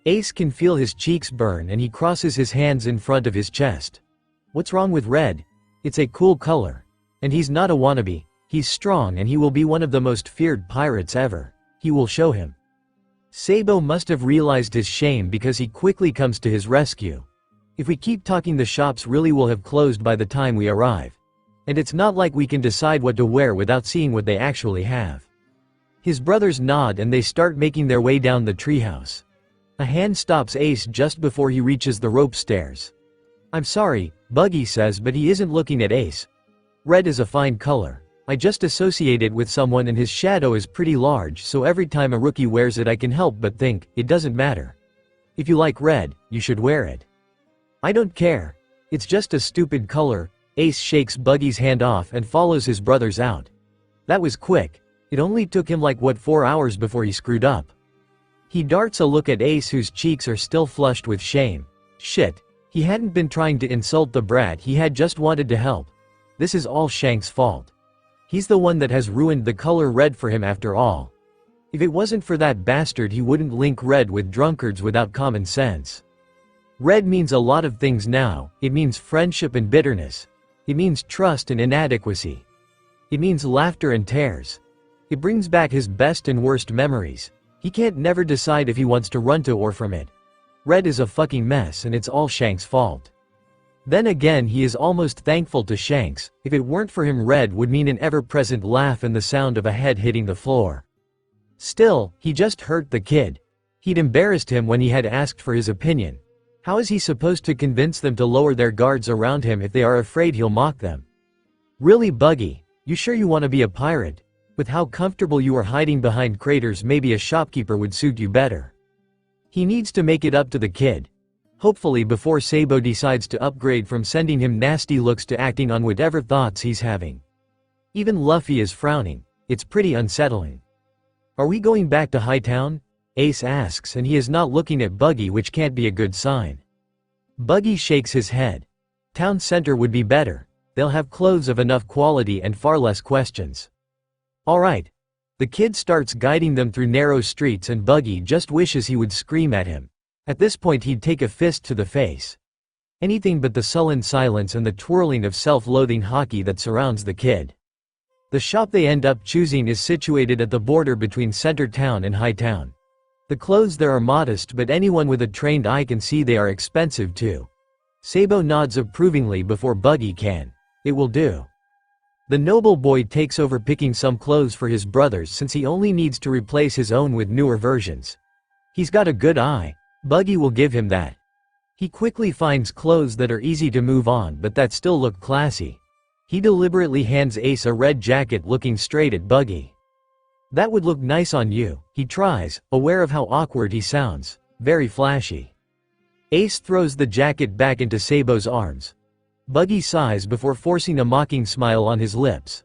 Ace can feel his cheeks burn and he crosses his hands in front of his chest. What's wrong with red? It's a cool color. And he's not a wannabe. He's strong and he will be one of the most feared pirates ever. He will show him. Sabo must have realized his shame because he quickly comes to his rescue. If we keep talking, the shops really will have closed by the time we arrive. And it's not like we can decide what to wear without seeing what they actually have. His brothers nod and they start making their way down the treehouse. A hand stops Ace just before he reaches the rope stairs. I'm sorry, Buggy says, but he isn't looking at Ace. Red is a fine color. I just associate it with someone and his shadow is pretty large, so every time a rookie wears it I can help but think, it doesn't matter. If you like red, you should wear it. I don't care. It's just a stupid color. Ace shakes Buggy's hand off and follows his brothers out. That was quick. It only took him like 4 hours before he screwed up. He darts a look at Ace, whose cheeks are still flushed with shame. Shit. He hadn't been trying to insult the brat, he had just wanted to help. This is all Shanks' fault. He's the one that has ruined the color red for him after all. If it wasn't for that bastard, he wouldn't link red with drunkards without common sense. Red means a lot of things now. It means friendship and bitterness. It means trust and inadequacy. It means laughter and tears. It brings back his best and worst memories. He can't never decide if he wants to run to or from it. Red is a fucking mess and it's all Shanks' fault. Then again, he is almost thankful to Shanks. If it weren't for him, red would mean an ever-present laugh and the sound of a head hitting the floor. Still, he just hurt the kid. He'd embarrassed him when he had asked for his opinion. How is he supposed to convince them to lower their guards around him if they are afraid he'll mock them? Really, Buggy, you sure you want to be a pirate? With how comfortable you are hiding behind craters, maybe a shopkeeper would suit you better. He needs to make it up to the kid. Hopefully before Sabo decides to upgrade from sending him nasty looks to acting on whatever thoughts he's having. Even Luffy is frowning. It's pretty unsettling. Are we going back to Hightown? Ace asks, and he is not looking at Buggy, which can't be a good sign. Buggy shakes his head. Town center would be better. they'll have clothes of enough quality and far less questions. Alright. The kid starts guiding them through narrow streets and Buggy just wishes he would scream at him. At this point he'd take a fist to the face. Anything but the sullen silence and the twirling of self-loathing hockey that surrounds the kid. The shop they end up choosing is situated at the border between Center Town and High Town. The clothes there are modest, but anyone with a trained eye can see they are expensive too. Sabo nods approvingly before Buggy can. It will do. The noble boy takes over picking some clothes for his brothers since he only needs to replace his own with newer versions. He's got a good eye. Buggy will give him that. He quickly finds clothes that are easy to move on but that still look classy. He deliberately hands Ace a red jacket looking straight at Buggy. That would look nice on you, he tries, aware of how awkward he sounds. Very flashy. Ace throws the jacket back into Sabo's arms. Buggy sighs before forcing a mocking smile on his lips.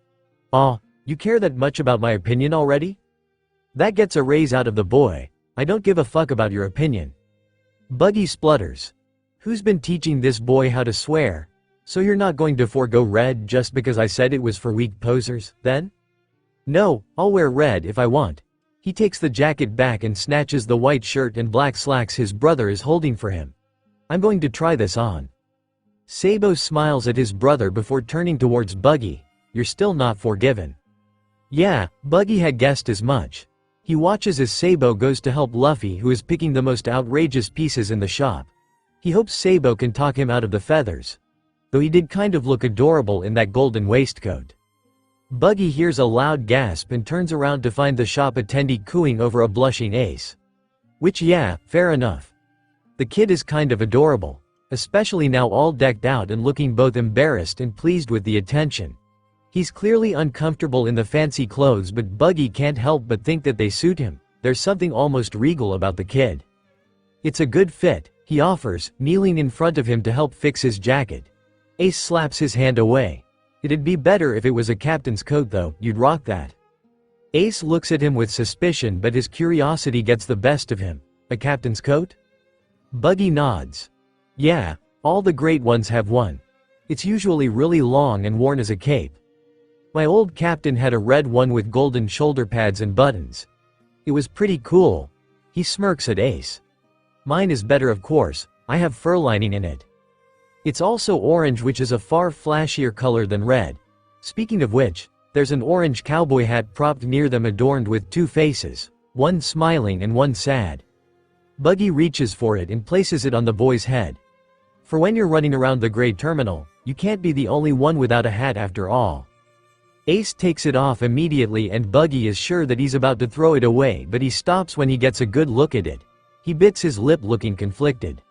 Aw, you care that much about my opinion already? That gets a raise out of the boy. I don't give a fuck about your opinion. Buggy splutters. Who's been teaching this boy how to swear? So you're not going to forego red just because I said it was for weak posers, then? No, I'll wear red if I want. He takes the jacket back and snatches the white shirt and black slacks his brother is holding for him. I'm going to try this on. Sabo smiles at his brother before turning towards Buggy. You're still not forgiven. Yeah, Buggy had guessed as much. He watches as Sabo goes to help Luffy, who is picking the most outrageous pieces in the shop. He hopes Sabo can talk him out of the feathers. Though he did kind of look adorable in that golden waistcoat. Buggy hears a loud gasp and turns around to find the shop attendee cooing over a blushing Ace. Which yeah, fair enough. The kid is kind of adorable. Especially now all decked out and looking both embarrassed and pleased with the attention. He's clearly uncomfortable in the fancy clothes but Buggy can't help but think that they suit him. There's something almost regal about the kid. It's a good fit, he offers, kneeling in front of him to help fix his jacket. Ace slaps his hand away. It'd be better if it was a captain's coat though, you'd rock that. Ace looks at him with suspicion but his curiosity gets the best of him. A captain's coat? Buggy nods. Yeah, all the great ones have one. It's usually really long and worn as a cape. My old captain had a red one with golden shoulder pads and buttons. It was pretty cool. He smirks at Ace. Mine is better of course, I have fur lining in it. It's also orange, which is a far flashier color than red. Speaking of which, there's an orange cowboy hat propped near them adorned with two faces, one smiling and one sad. Buggy reaches for it and places it on the boy's head. For when you're running around the gray terminal, you can't be the only one without a hat after all. Ace takes it off immediately and Buggy is sure that he's about to throw it away but he stops when he gets a good look at it. He bits his lip looking conflicted.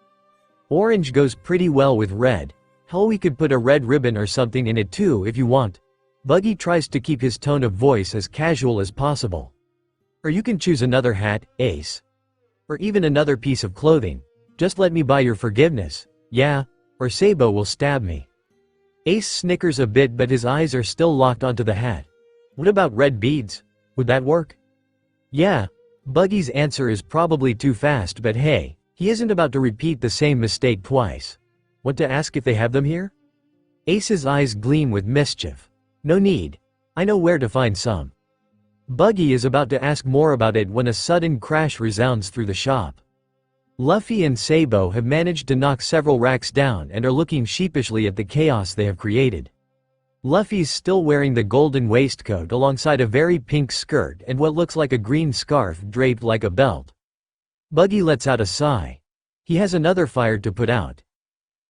Orange goes pretty well with red. Hell, we could put a red ribbon or something in it too if you want. Buggy tries to keep his tone of voice as casual as possible. Or you can choose another hat, Ace. Or even another piece of clothing. Just let me buy your forgiveness. Yeah, or Sabo will stab me. Ace snickers a bit but his eyes are still locked onto the hat. What about red beads? Would that work? Yeah. Buggy's answer is probably too fast but hey, he isn't about to repeat the same mistake twice. Want to ask if they have them here? Ace's eyes gleam with mischief. No need. I know where to find some. Buggy is about to ask more about it when a sudden crash resounds through the shop. Luffy and Sabo have managed to knock several racks down and are looking sheepishly at the chaos they have created. Luffy's still wearing the golden waistcoat alongside a very pink skirt and what looks like a green scarf draped like a belt. Buggy lets out a sigh. He has another fire to put out.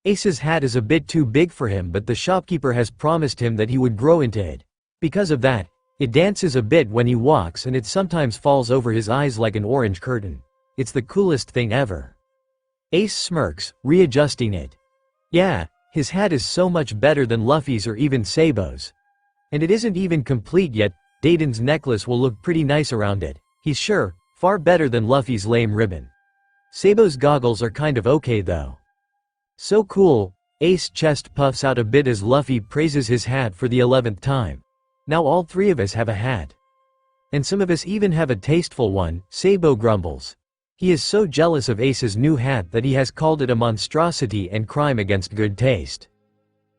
Ace's hat is a bit too big for him but the shopkeeper has promised him that he would grow into it. Because of that, it dances a bit when he walks and it sometimes falls over his eyes like an orange curtain. It's the coolest thing ever. Ace smirks, readjusting it. Yeah, his hat is so much better than Luffy's or even Sabo's. And it isn't even complete yet. Dayton's necklace will look pretty nice around it. He's sure, far better than Luffy's lame ribbon. Sabo's goggles are kind of okay though. So cool, Ace's chest puffs out a bit as Luffy praises his hat for the 11th time. Now all three of us have a hat. And some of us even have a tasteful one, Sabo grumbles. He is so jealous of Ace's new hat that he has called it a monstrosity and crime against good taste.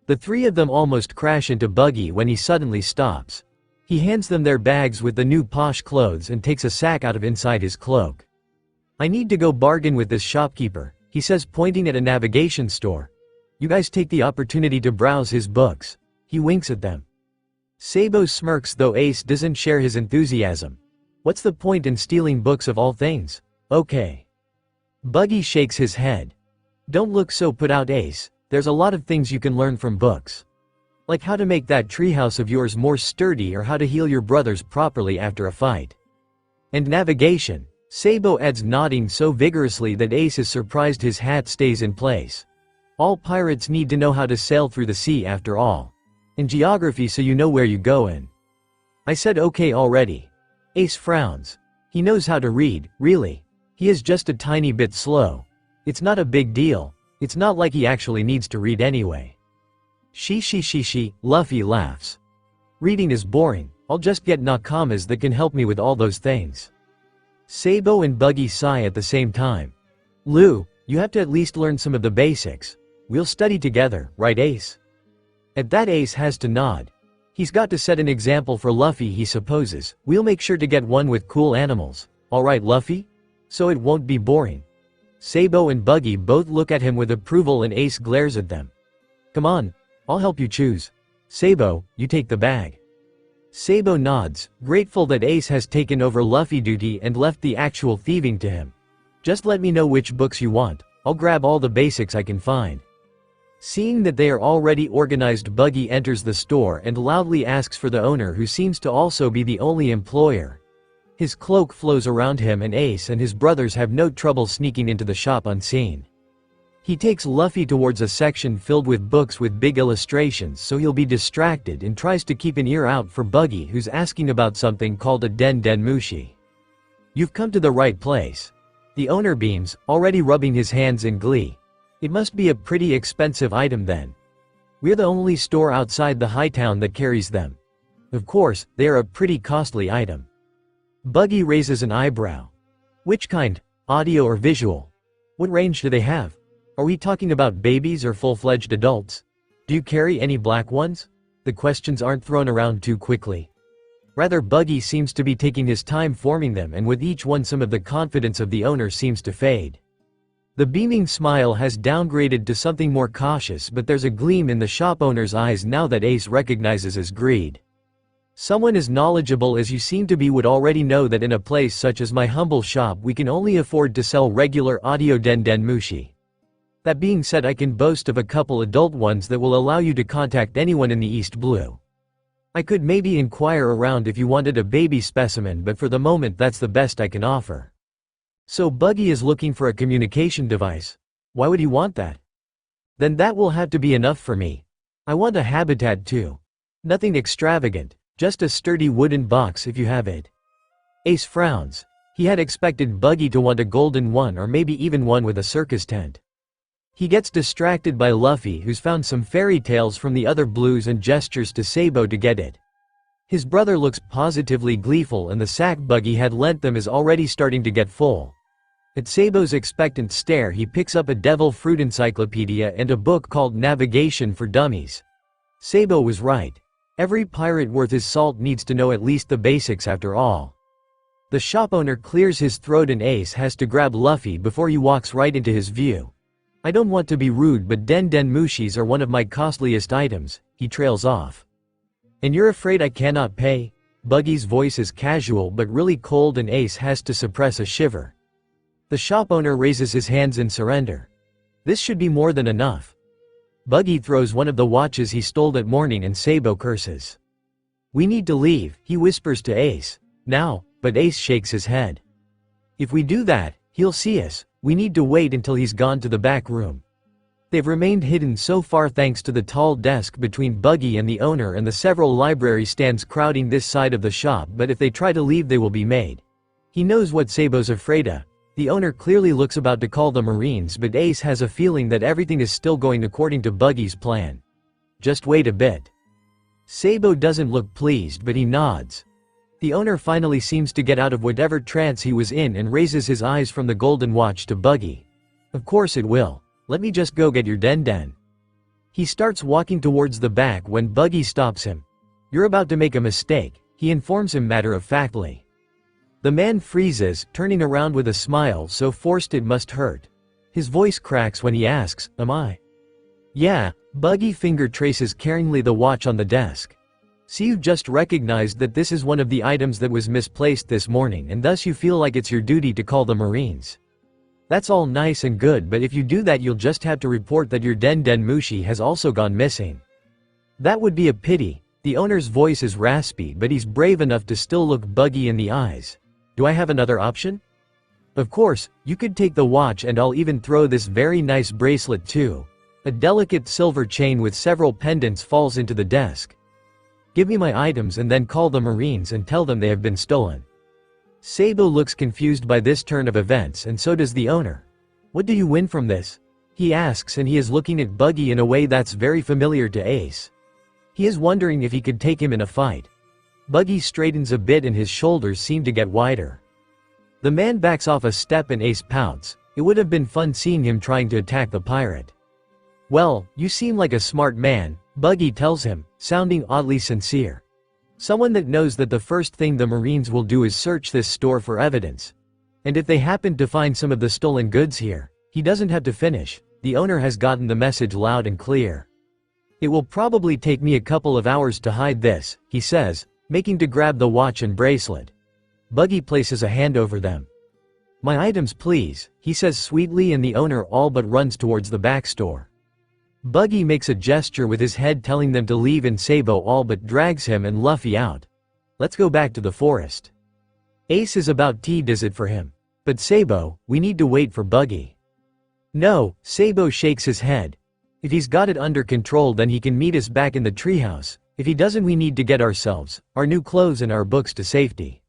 The three of them almost crash into Buggy when he suddenly stops. He hands them their bags with the new posh clothes and takes a sack out of inside his cloak. "I need to go bargain with this shopkeeper," he says, pointing at a navigation store. "You guys take the opportunity to browse his books." He winks at them. Sabo smirks, though Ace doesn't share his enthusiasm. What's the point in stealing books of all things? Okay. Buggy shakes his head. Don't look so put out, Ace. There's a lot of things you can learn from books. Like how to make that treehouse of yours more sturdy or how to heal your brothers properly after a fight. And navigation, Sabo adds, nodding so vigorously that Ace is surprised his hat stays in place. All pirates need to know how to sail through the sea after all. And geography, so you know where you go in. I said okay already. Ace frowns. He knows how to read, really. He is just a tiny bit slow. It's not a big deal. It's not like he actually needs to read anyway. She, Luffy laughs. Reading is boring. I'll just get nakamas that can help me with all those things. Sabo and Buggy sigh at the same time. Lou, you have to at least learn some of the basics. We'll study together, right, Ace? At that, Ace has to nod. He's got to set an example for Luffy, he supposes. We'll make sure to get one with cool animals. Alright, Luffy? So it won't be boring. Sabo and Buggy both look at him with approval and Ace glares at them. Come on, I'll help you choose. Sabo, you take the bag. Sabo nods, grateful that Ace has taken over Luffy duty and left the actual thieving to him. Just let me know which books you want. I'll grab all the basics I can find. Seeing that they are already organized, Buggy enters the store and loudly asks for the owner, who seems to also be the only employer. His cloak flows around him and Ace and his brothers have no trouble sneaking into the shop unseen. He takes Luffy towards a section filled with books with big illustrations so he'll be distracted, and tries to keep an ear out for Buggy, who's asking about something called a den mushi. You've come to the right place. The owner beams, already rubbing his hands in glee. It must be a pretty expensive item then. We're the only store outside the high town that carries them. Of course, they are a pretty costly item. Buggy raises an eyebrow. Which kind? Audio or visual? What range do they have? Are we talking about babies or full-fledged adults? Do you carry any black ones? The questions aren't thrown around too quickly. Rather, Buggy seems to be taking his time forming them, and with each one some of the confidence of the owner seems to fade. The beaming smile has downgraded to something more cautious, but there's a gleam in the shop owner's eyes now that Ace recognizes as greed. Someone as knowledgeable as you seem to be would already know that in a place such as my humble shop we can only afford to sell regular audio den mushi. That being said, I can boast of a couple adult ones that will allow you to contact anyone in the East Blue. I could maybe inquire around if you wanted a baby specimen, but for the moment that's the best I can offer. So Buggy is looking for a communication device. Why would he want that? Then that will have to be enough for me. I want a habitat too. Nothing extravagant, just a sturdy wooden box if you have it. Ace frowns. He had expected Buggy to want a golden one, or maybe even one with a circus tent. He gets distracted by Luffy, who's found some fairy tales from the other blues and gestures to Sabo to get it. His brother looks positively gleeful, and the sack Buggy had lent them is already starting to get full. At Sabo's expectant stare, he picks up a devil fruit encyclopedia and a book called Navigation for Dummies. Sabo was right. Every pirate worth his salt needs to know at least the basics after all. The shop owner clears his throat and Ace has to grab Luffy before he walks right into his view. I don't want to be rude, but den mushis are one of my costliest items, he trails off. And you're afraid I cannot pay? Buggy's voice is casual but really cold, and Ace has to suppress a shiver. The shop owner raises his hands in surrender. This should be more than enough. Buggy throws one of the watches he stole that morning and Sabo curses. We need to leave, he whispers to Ace. Now, but Ace shakes his head. If we do that, he'll see us. We need to wait until he's gone to the back room. They've remained hidden so far thanks to the tall desk between Buggy and the owner and the several library stands crowding this side of the shop, but if they try to leave they will be made. He knows what Sabo's afraid of. The owner clearly looks about to call the Marines, but Ace has a feeling that everything is still going according to Buggy's plan. Just wait a bit. Sabo doesn't look pleased, but he nods. The owner finally seems to get out of whatever trance he was in and raises his eyes from the golden watch to Buggy. Of course it will. Let me just go get your den. He starts walking towards the back when Buggy stops him. "You're about to make a mistake," he informs him matter-of-factly. The man freezes, turning around with a smile so forced it must hurt. His voice cracks when he asks, "Am I?" "Yeah." Buggy finger traces caringly the watch on the desk. "See, you've just recognized that this is one of the items that was misplaced this morning, and thus you feel like it's your duty to call the Marines. That's all nice and good, but if you do that you'll just have to report that your Den Den Mushi has also gone missing. That would be a pity." The owner's voice is raspy, but he's brave enough to still look Buggy in the eyes. "Do I have another option?" "Of course, you could take the watch, and I'll even throw this very nice bracelet too." A delicate silver chain with several pendants falls into the desk. "Give me my items and then call the Marines and tell them they have been stolen." Sabo looks confused by this turn of events, and so does the owner. "What do you win from this?" he asks, and he is looking at Buggy in a way that's very familiar to Ace. He is wondering if he could take him in a fight. Buggy straightens a bit and his shoulders seem to get wider. The man backs off a step and Ace pouts. It would have been fun seeing him trying to attack the pirate. "Well, you seem like a smart man," Buggy tells him, sounding oddly sincere. Someone that knows that the first thing the Marines will do is search this store for evidence. And if they happen to find some of the stolen goods here, he doesn't have to finish. The owner has gotten the message loud and clear. "It will probably take me a couple of hours to hide this," he says, making to grab the watch and bracelet. Buggy places a hand over them. "My items please," he says sweetly, and the owner all but runs towards the back store. Buggy makes a gesture with his head telling them to leave, and Sabo all but drags him and Luffy out. "Let's go back to the forest." Ace is about does it for him. "But Sabo, we need to wait for Buggy." "No," Sabo shakes his head. "If he's got it under control then he can meet us back in the treehouse. If he doesn't we need to get ourselves, our new clothes and our books to safety."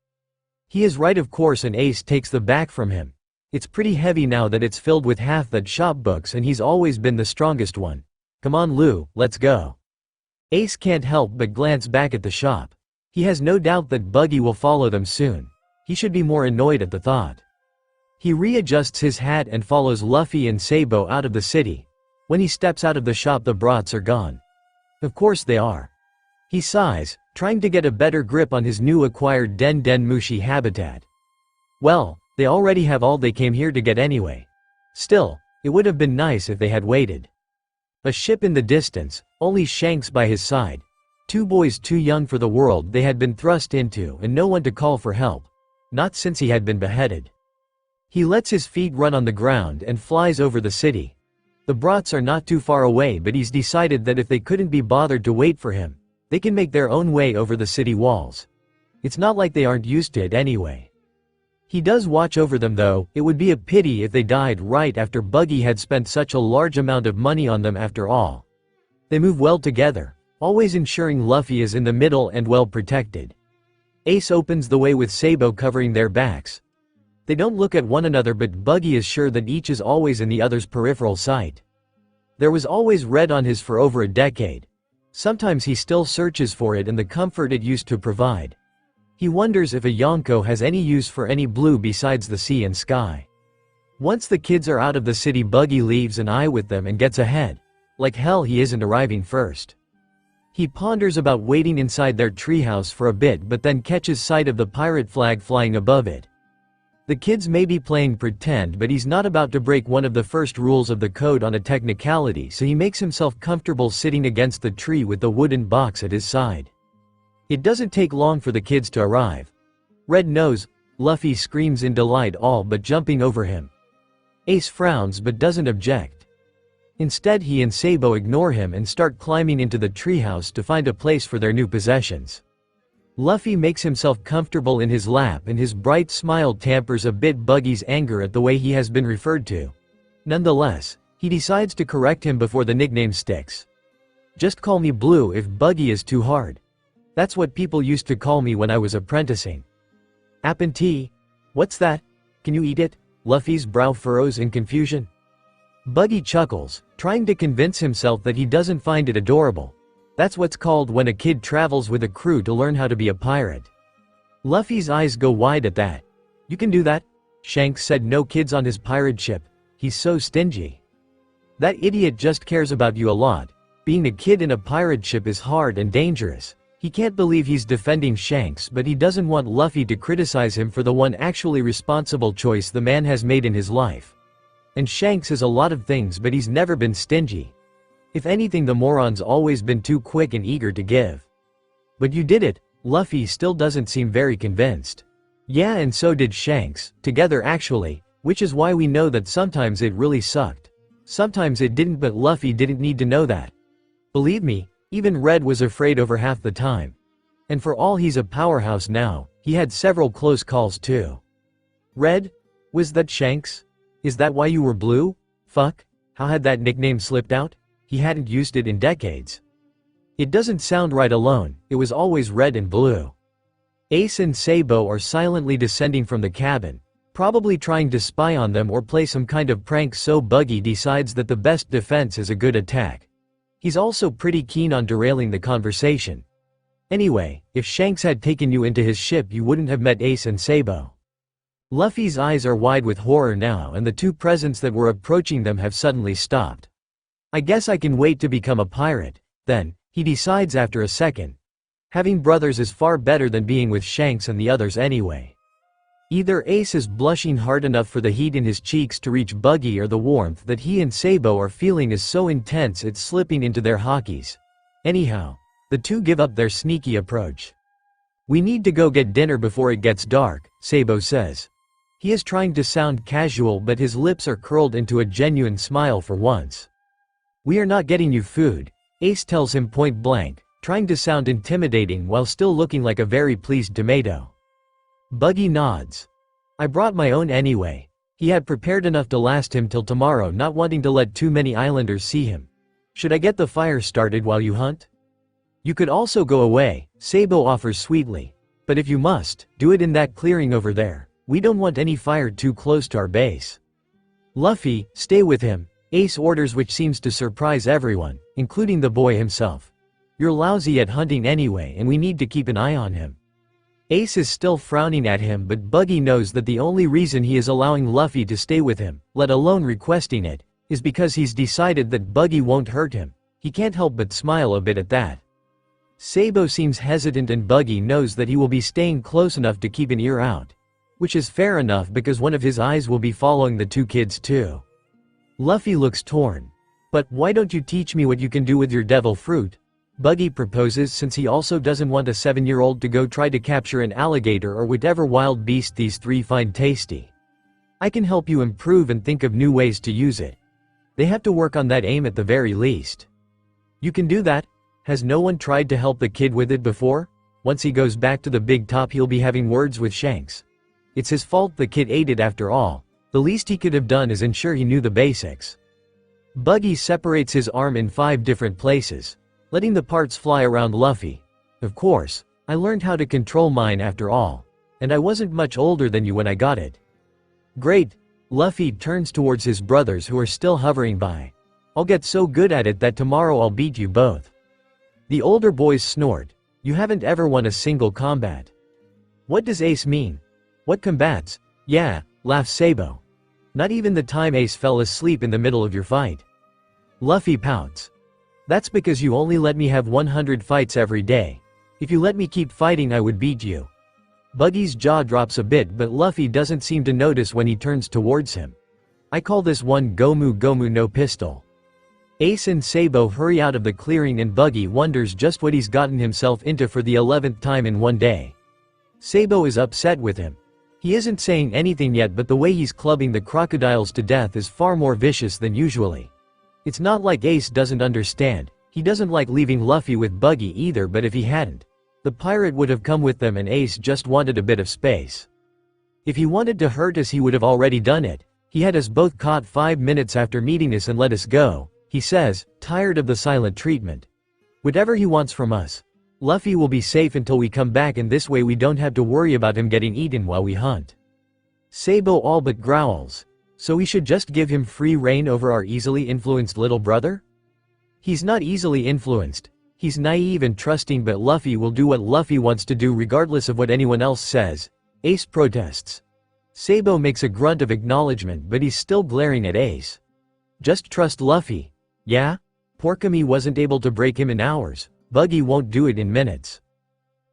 He is right of course, and Ace takes the back from him. It's pretty heavy now that it's filled with half that shop books, and he's always been the strongest one. "Come on Lou, let's go." Ace can't help but glance back at the shop. He has no doubt that Buggy will follow them soon. He should be more annoyed at the thought. He readjusts his hat and follows Luffy and Sabo out of the city. When he steps out of the shop the brats are gone. Of course they are. He sighs, trying to get a better grip on his new acquired Den Den Mushi habitat. Well, they already have all they came here to get anyway. Still, it would have been nice if they had waited. A ship in the distance, only Shanks by his side. Two boys too young for the world they had been thrust into, and no one to call for help. Not since he had been beheaded. He lets his feet run on the ground and flies over the city. The brats are not too far away, but he's decided that if they couldn't be bothered to wait for him, they can make their own way over the city walls. It's not like they aren't used to it anyway. He does watch over them though. It would be a pity if they died right after Buggy had spent such a large amount of money on them after all. They move well together, always ensuring Luffy is in the middle and well protected. Ace opens the way with Sabo covering their backs. They don't look at one another, but Buggy is sure that each is always in the other's peripheral sight. There was always red on his for over a decade. Sometimes he still searches for it and the comfort it used to provide. He wonders if a Yonko has any use for any blue besides the sea and sky. Once the kids are out of the city, Buggy leaves an eye with them and gets ahead. Like hell he isn't arriving first. He ponders about waiting inside their treehouse for a bit, but then catches sight of the pirate flag flying above it. The kids may be playing pretend, but he's not about to break one of the first rules of the code on a technicality, so he makes himself comfortable sitting against the tree with the wooden box at his side. It doesn't take long for the kids to arrive. "Red nose!" Luffy screams in delight, all but jumping over him. Ace frowns but doesn't object. Instead he and Sabo ignore him and start climbing into the treehouse to find a place for their new possessions. Luffy makes himself comfortable in his lap and his bright smile tampers a bit Buggy's anger at the way he has been referred to. Nonetheless, he decides to correct him before the nickname sticks. "Just call me Blue if Buggy is too hard. That's what people used to call me when I was apprenticing." "Apprentice? What's that? Can you eat it?" Luffy's brow furrows in confusion. Buggy chuckles, trying to convince himself that he doesn't find it adorable. That's what's called when a kid travels with a crew to learn how to be a pirate. Luffy's eyes go wide at that. "You can do that?" Shanks said no kids on his pirate ship. He's so stingy. "That idiot just cares about you a lot. Being a kid in a pirate ship is hard and dangerous. He can't believe he's defending Shanks, but he doesn't want Luffy to criticize him for the one actually responsible choice the man has made in his life. And Shanks is a lot of things, but he's never been stingy. If anything, the moron's always been too quick and eager to give. But you did it. Luffy still doesn't seem very convinced. Yeah, and so did Shanks, together actually, which is why we know that sometimes it really sucked. Sometimes it didn't, but Luffy didn't need to know that. Believe me, even Red was afraid over half the time. And for all he's a powerhouse now, he had several close calls too. Red? Was that Shanks? Is that why you were blue? Fuck. How had that nickname slipped out? He hadn't used it in decades. It doesn't sound right alone, it was always red and blue. Ace and Sabo are silently descending from the cabin, probably trying to spy on them or play some kind of prank, so Buggy decides that the best defense is a good attack. He's also pretty keen on derailing the conversation. Anyway, if Shanks had taken you into his ship, you wouldn't have met Ace and Sabo. Luffy's eyes are wide with horror now, and the two presents that were approaching them have suddenly stopped. I guess I can wait to become a pirate, then, he decides after a second. Having brothers is far better than being with Shanks and the others anyway. Either Ace is blushing hard enough for the heat in his cheeks to reach Buggy, or the warmth that he and Sabo are feeling is so intense it's slipping into their hockeys. Anyhow, the two give up their sneaky approach. We need to go get dinner before it gets dark, Sabo says. He is trying to sound casual, but his lips are curled into a genuine smile for once. We are not getting you food, Ace tells him point blank, trying to sound intimidating while still looking like a very pleased tomato. Buggy nods. I brought my own anyway. He had prepared enough to last him till tomorrow, not wanting to let too many islanders see him. Should I get the fire started while you hunt? You could also go away, Sabo offers sweetly. But if you must, do it in that clearing over there. We don't want any fire too close to our base. Luffy, stay with him, Ace orders, which seems to surprise everyone, including the boy himself. You're lousy at hunting anyway, and we need to keep an eye on him. Ace is still frowning at him, but Buggy knows that the only reason he is allowing Luffy to stay with him, let alone requesting it, is because he's decided that Buggy won't hurt him. He can't help but smile a bit at that. Sabo seems hesitant, and Buggy knows that he will be staying close enough to keep an ear out. Which is fair enough, because one of his eyes will be following the two kids too. Luffy looks torn. But why don't you teach me what you can do with your devil fruit? Buggy proposes, since he also doesn't want a 7-year-old to go try to capture an alligator or whatever wild beast these three find tasty. I can help you improve and think of new ways to use it. They have to work on that aim at the very least. You can do that? Has no one tried to help the kid with it before? Once he goes back to the big top, he'll be having words with Shanks. It's his fault the kid ate it after all. The least he could have done is ensure he knew the basics. Buggy separates his arm in 5 different places, letting the parts fly around Luffy. Of course, I learned how to control mine after all. And I wasn't much older than you when I got it. Great. Luffy turns towards his brothers, who are still hovering by. I'll get so good at it that tomorrow I'll beat you both. The older boys snort. You haven't ever won a single combat. What does Ace mean? What combats? Yeah, laughs Sabo. Not even the time Ace fell asleep in the middle of your fight. Luffy pouts. That's because you only let me have 100 fights every day. If you let me keep fighting, I would beat you. Buggy's jaw drops a bit, but Luffy doesn't seem to notice when he turns towards him. I call this one Gomu Gomu no pistol. Ace and Sabo hurry out of the clearing, and Buggy wonders just what he's gotten himself into for the 11th time in one day. Sabo is upset with him. He isn't saying anything yet, but the way he's clubbing the crocodiles to death is far more vicious than usually. It's not like Ace doesn't understand. He doesn't like leaving Luffy with Buggy either, but if he hadn't, the pirate would have come with them, and Ace just wanted a bit of space. If he wanted to hurt us, he would have already done it. He had us both caught 5 minutes after meeting us and let us go, he says, tired of the silent treatment. Whatever he wants from us, Luffy will be safe until we come back, and this way we don't have to worry about him getting eaten while we hunt. Sabo all but growls. So we should just give him free rein over our easily influenced little brother? He's not easily influenced. He's naive and trusting, but Luffy will do what Luffy wants to do regardless of what anyone else says. Ace protests. Sabo makes a grunt of acknowledgement, but he's still glaring at Ace. Just trust Luffy. Yeah? Porkamy wasn't able to break him in hours. Buggy won't do it in minutes.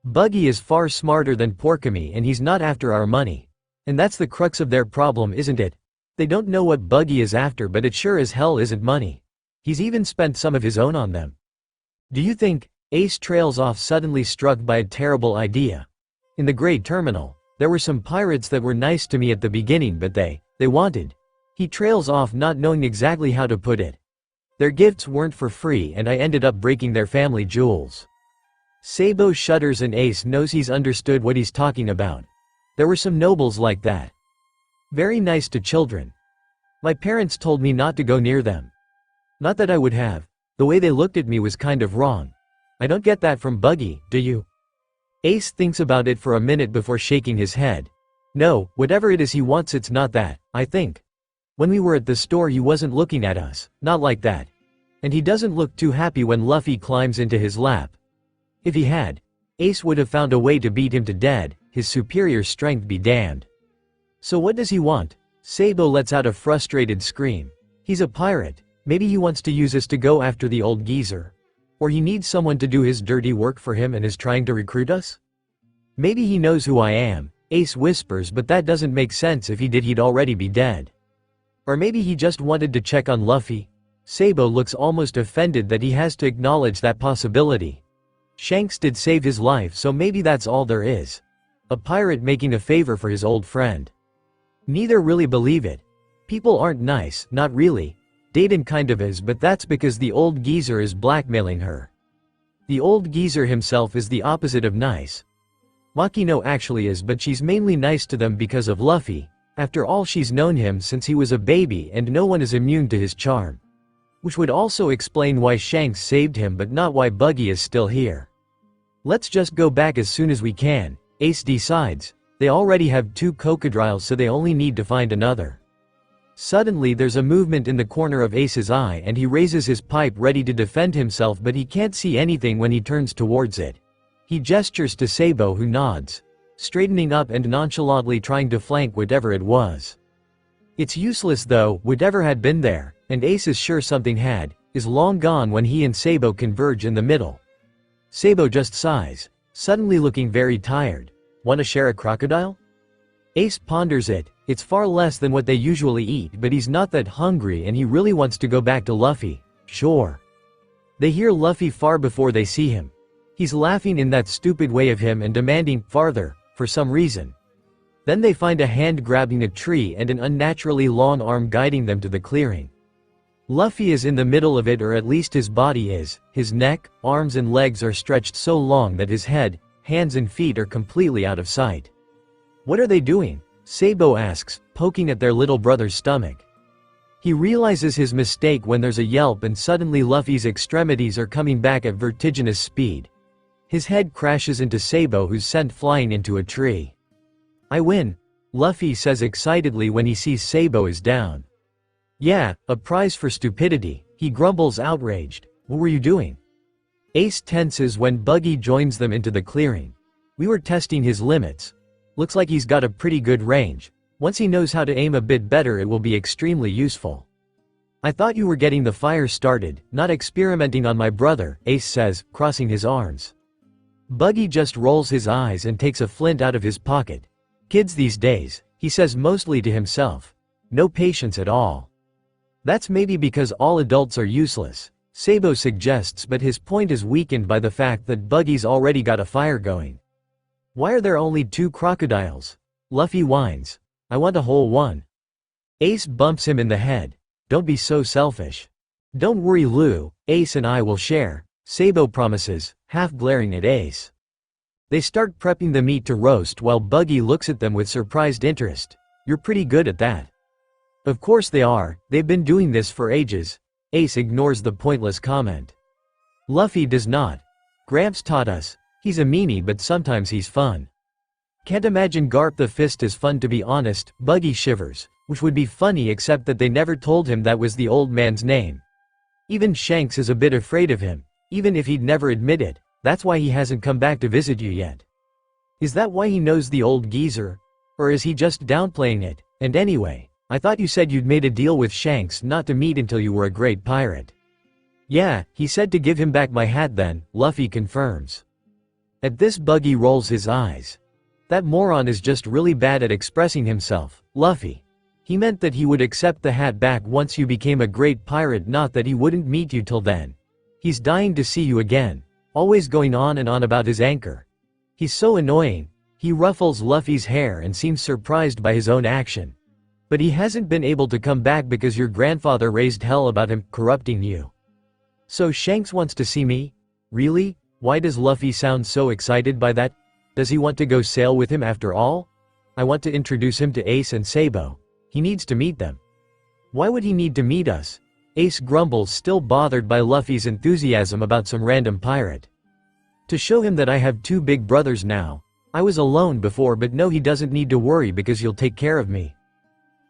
Buggy is far smarter than Porkamy and he's not after our money. And that's the crux of their problem, isn't it? They don't know what Buggy is after, but it sure as hell isn't money. He's even spent some of his own on them. Do you think? Ace trails off, suddenly struck by a terrible idea. In the Great Terminal, there were some pirates that were nice to me at the beginning, but they wanted. He trails off, not knowing exactly how to put it. Their gifts weren't for free and I ended up breaking their family jewels. Sabo shudders and Ace knows he's understood what he's talking about. There were some nobles like that. Very nice to children. My parents told me not to go near them. Not that I would have. The way they looked at me was kind of wrong. I don't get that from Buggy, do you? Ace thinks about it for a minute before shaking his head. No, whatever it is he wants, it's not that, I think. When we were at the store he wasn't looking at us, not like that. And he doesn't look too happy when Luffy climbs into his lap. If he had, Ace would have found a way to beat him to death, his superior strength be damned. So what does he want? Sabo lets out a frustrated scream. He's a pirate, maybe he wants to use us to go after the old geezer. Or he needs someone to do his dirty work for him and is trying to recruit us? Maybe he knows who I am, Ace whispers, but that doesn't make sense. If he did he'd already be dead. Or maybe he just wanted to check on Luffy. Sabo looks almost offended that he has to acknowledge that possibility. Shanks did save his life, so maybe that's all there is. A pirate making a favor for his old friend. Neither really believe it. People aren't nice, not really. Dayton kind of is, but that's because the old geezer is blackmailing her. The old geezer himself is the opposite of nice. Makino actually is, but she's mainly nice to them because of Luffy. After all, she's known him since he was a baby and no one is immune to his charm. Which would also explain why Shanks saved him but not why Buggy is still here. Let's just go back as soon as we can, Ace decides. They already have 2 crocodiles, so they only need to find another. Suddenly there's a movement in the corner of Ace's eye and he raises his pipe ready to defend himself, but he can't see anything when he turns towards it. He gestures to Sabo, who nods, straightening up and nonchalantly trying to flank whatever it was. It's useless though, whatever had been there, and Ace is sure something had, is long gone when he and Sabo converge in the middle. Sabo just sighs, suddenly looking very tired. Want to share a crocodile? Ace ponders it. It's far less than what they usually eat, but he's not that hungry and he really wants to go back to Luffy. Sure. They hear Luffy far before they see him. He's laughing in that stupid way of him and demanding farther, for some reason. Then they find a hand grabbing a tree and an unnaturally long arm guiding them to the clearing. Luffy is in the middle of it, or at least his body is. His neck, arms and legs are stretched so long that his head, hands and feet are completely out of sight. What are they doing? Sabo asks, poking at their little brother's stomach. He realizes his mistake when there's a yelp and suddenly Luffy's extremities are coming back at vertiginous speed. His head crashes into Sabo, who's sent flying into a tree. I win, Luffy says excitedly when he sees Sabo is down. Yeah, a prize for stupidity, he grumbles, outraged. What were you doing? Ace tenses when Buggy joins them into the clearing. We were testing his limits. Looks like he's got a pretty good range. Once he knows how to aim a bit better, it will be extremely useful. I thought you were getting the fire started, not experimenting on my brother, Ace says, crossing his arms. Buggy just rolls his eyes and takes a flint out of his pocket. Kids these days, he says, mostly to himself. No patience at all. That's maybe because all adults are useless, Sabo suggests, but his point is weakened by the fact that Buggy's already got a fire going. Why are there only 2 crocodiles? Luffy whines. I want a whole one. Ace bumps him in the head. Don't be so selfish. Don't worry, Lou, Ace and I will share, Sabo promises, half glaring at Ace. They start prepping the meat to roast while Buggy looks at them with surprised interest. You're pretty good at that. Of course they are, they've been doing this for ages. Ace ignores the pointless comment. Luffy does not. Gramps taught us. He's a meanie, but sometimes he's fun. Can't imagine Garp the Fist as fun, to be honest, Buggy shivers, which would be funny except that they never told him that was the old man's name. Even Shanks is a bit afraid of him, even if he'd never admit it. That's why he hasn't come back to visit you yet. Is that why he knows the old geezer? Or is he just downplaying it? And anyway, I thought you said you'd made a deal with Shanks not to meet until you were a great pirate. Yeah, he said to give him back my hat then, Luffy confirms. At this Buggy rolls his eyes. That moron is just really bad at expressing himself, Luffy. He meant that he would accept the hat back once you became a great pirate, not that he wouldn't meet you till then. He's dying to see you again. Always going on and on about his anchor. He's so annoying. He ruffles Luffy's hair and seems surprised by his own action. But he hasn't been able to come back because your grandfather raised hell about him corrupting you. So Shanks wants to see me? Really? Why does Luffy sound so excited by that? Does he want to go sail with him after all? I want to introduce him to Ace and Sabo. He needs to meet them. Why would he need to meet us? Ace grumbles, still bothered by Luffy's enthusiasm about some random pirate. To show him that I have two big brothers now. I was alone before, but no, he doesn't need to worry because you'll take care of me.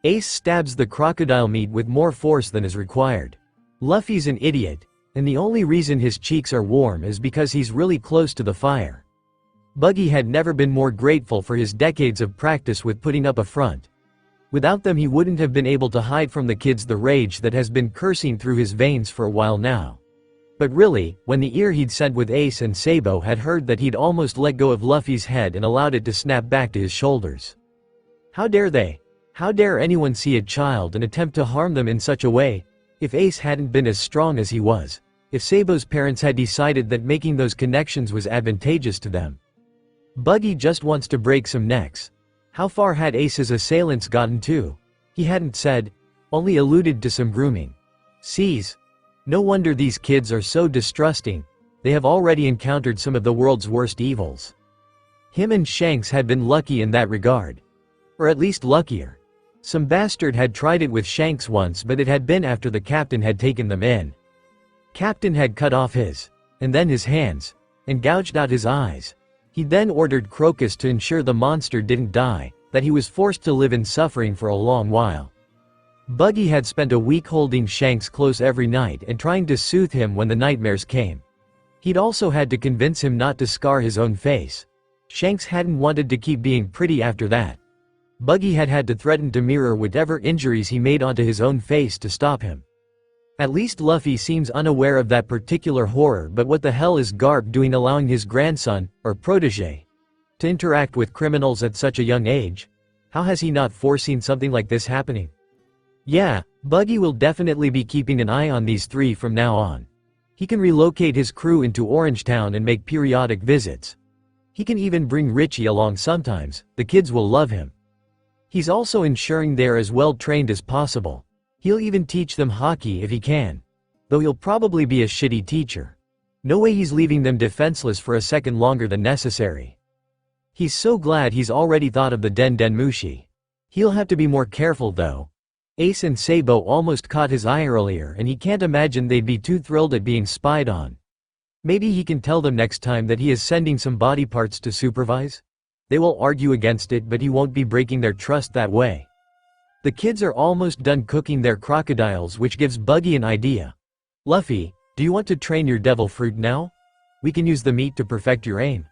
Ace stabs the crocodile meat with more force than is required. Luffy's an idiot, and the only reason his cheeks are warm is because he's really close to the fire. Buggy had never been more grateful for his decades of practice with putting up a front. Without them he wouldn't have been able to hide from the kids the rage that has been coursing through his veins for a while now. But really, when the ear he'd sent with Ace and Sabo had heard that he'd almost let go of Luffy's head and allowed it to snap back to his shoulders. How dare they? How dare anyone see a child and attempt to harm them in such a way? If Ace hadn't been as strong as he was. If Sabo's parents had decided that making those connections was advantageous to them. Buggy just wants to break some necks. How far had Ace's assailants gotten to? He hadn't said, only alluded to some grooming. Sees. No wonder these kids are so distrusting. They have already encountered some of the world's worst evils. Him and Shanks had been lucky in that regard. Or at least luckier. Some bastard had tried it with Shanks once, but it had been after the captain had taken them in. Captain had cut off his, and then his hands, and gouged out his eyes. He then ordered Crocus to ensure the monster didn't die, that he was forced to live in suffering for a long while. Buggy had spent a week holding Shanks close every night and trying to soothe him when the nightmares came. He'd also had to convince him not to scar his own face. Shanks hadn't wanted to keep being pretty after that. Buggy had had to threaten to mirror whatever injuries he made onto his own face to stop him. At least Luffy seems unaware of that particular horror, but what the hell is Garp doing allowing his grandson, or protege, to interact with criminals at such a young age? How has he not foreseen something like this happening? Yeah, Buggy will definitely be keeping an eye on these three from now on. He can relocate his crew into Orangetown and make periodic visits. He can even bring Richie along sometimes, the kids will love him. He's also ensuring they're as well trained as possible. He'll even teach them hockey if he can. Though he'll probably be a shitty teacher. No way he's leaving them defenseless for a second longer than necessary. He's so glad he's already thought of the Den Mushi. He'll have to be more careful though. Ace and Sabo almost caught his eye earlier and he can't imagine they'd be too thrilled at being spied on. Maybe he can tell them next time that he is sending some body parts to supervise? They will argue against it, but he won't be breaking their trust that way. The kids are almost done cooking their crocodiles, which gives Buggy an idea. Luffy, do you want to train your devil fruit now? We can use the meat to perfect your aim.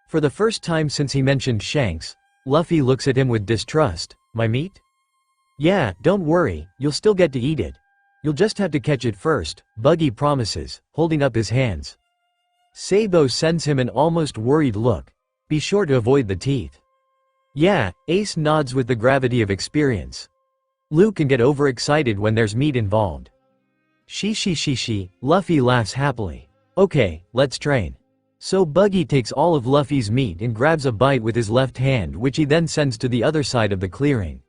For the first time since he mentioned Shanks, Luffy looks at him with distrust. My meat? Yeah, don't worry, you'll still get to eat it. You'll just have to catch it first, Buggy promises, holding up his hands. Sabo sends him an almost worried look. Be sure to avoid the teeth. Yeah, Ace nods with the gravity of experience. Lou can get overexcited when there's meat involved. She, Luffy laughs happily. Okay, let's train. So Buggy takes all of Luffy's meat and grabs a bite with his left hand, which he then sends to the other side of the clearing.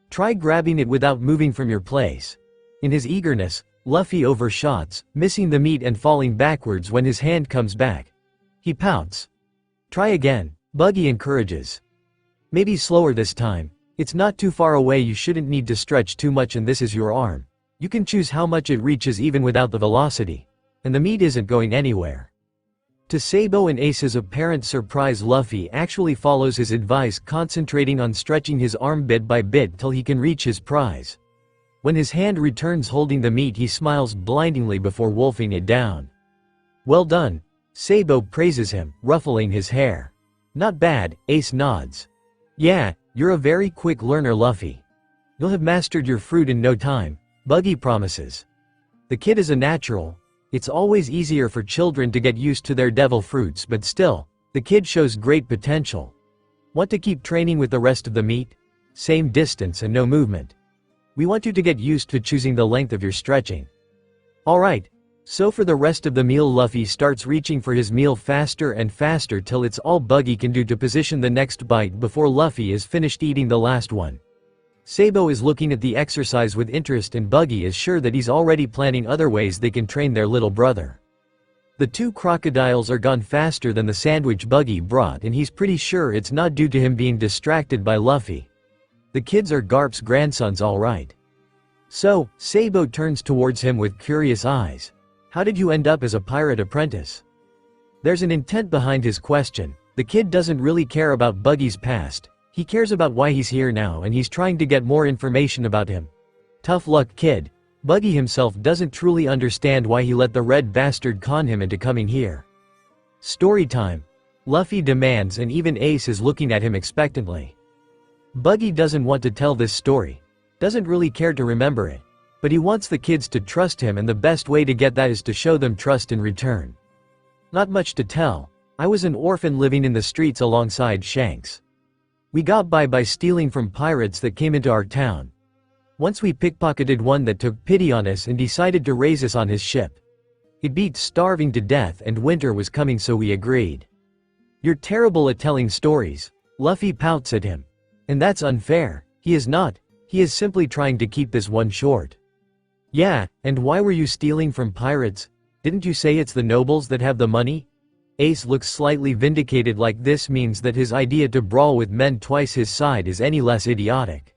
Try grabbing it without moving from your place. In his eagerness, Luffy overshots, missing the meat and falling backwards when his hand comes back. He pouts. Try again, Buggy encourages. Maybe slower this time. It's not too far away, you shouldn't need to stretch too much, and this is your arm. You can choose how much it reaches even without the velocity. And the meat isn't going anywhere. To Sabo and Ace's apparent surprise, Luffy actually follows his advice, concentrating on stretching his arm bit by bit till he can reach his prize. When his hand returns holding the meat, he smiles blindingly before wolfing it down. Well done. Sabo praises him, ruffling his hair. Not bad, Ace nods. Yeah, you're a very quick learner, Luffy. You'll have mastered your fruit in no time, Buggy promises. The kid is a natural, It's always easier for children to get used to their devil fruits, but still, the kid shows great potential. Want to keep training with the rest of the meat? Same distance and no movement. We want you to get used to choosing the length of your stretching. Alright, so for the rest of the meal Luffy starts reaching for his meal faster and faster till it's all Buggy can do to position the next bite before Luffy is finished eating the last one. Sabo is looking at the exercise with interest and Buggy is sure that he's already planning other ways they can train their little brother. The two crocodiles are gone faster than the sandwich Buggy brought and he's pretty sure it's not due to him being distracted by Luffy. The kids are Garp's grandsons alright. So, Sabo turns towards him with curious eyes. How did you end up as a pirate apprentice? There's an intent behind his question. The kid doesn't really care about Buggy's past. He cares about why he's here now and he's trying to get more information about him. Tough luck kid. Buggy himself doesn't truly understand why he let the red bastard con him into coming here. Story time. Luffy demands and even Ace is looking at him expectantly. Buggy doesn't want to tell this story. Doesn't really care to remember it. But he wants the kids to trust him and the best way to get that is to show them trust in return. Not much to tell. I was an orphan living in the streets alongside Shanks. We got by stealing from pirates that came into our town. Once we pickpocketed one that took pity on us and decided to raise us on his ship. It beat starving to death and winter was coming so we agreed. You're terrible at telling stories. Luffy pouts at him. And that's unfair. He is not. He is simply trying to keep this one short. Yeah, and why were you stealing from pirates? Didn't you say it's the nobles that have the money? Ace looks slightly vindicated like this means that his idea to brawl with men twice his size is any less idiotic.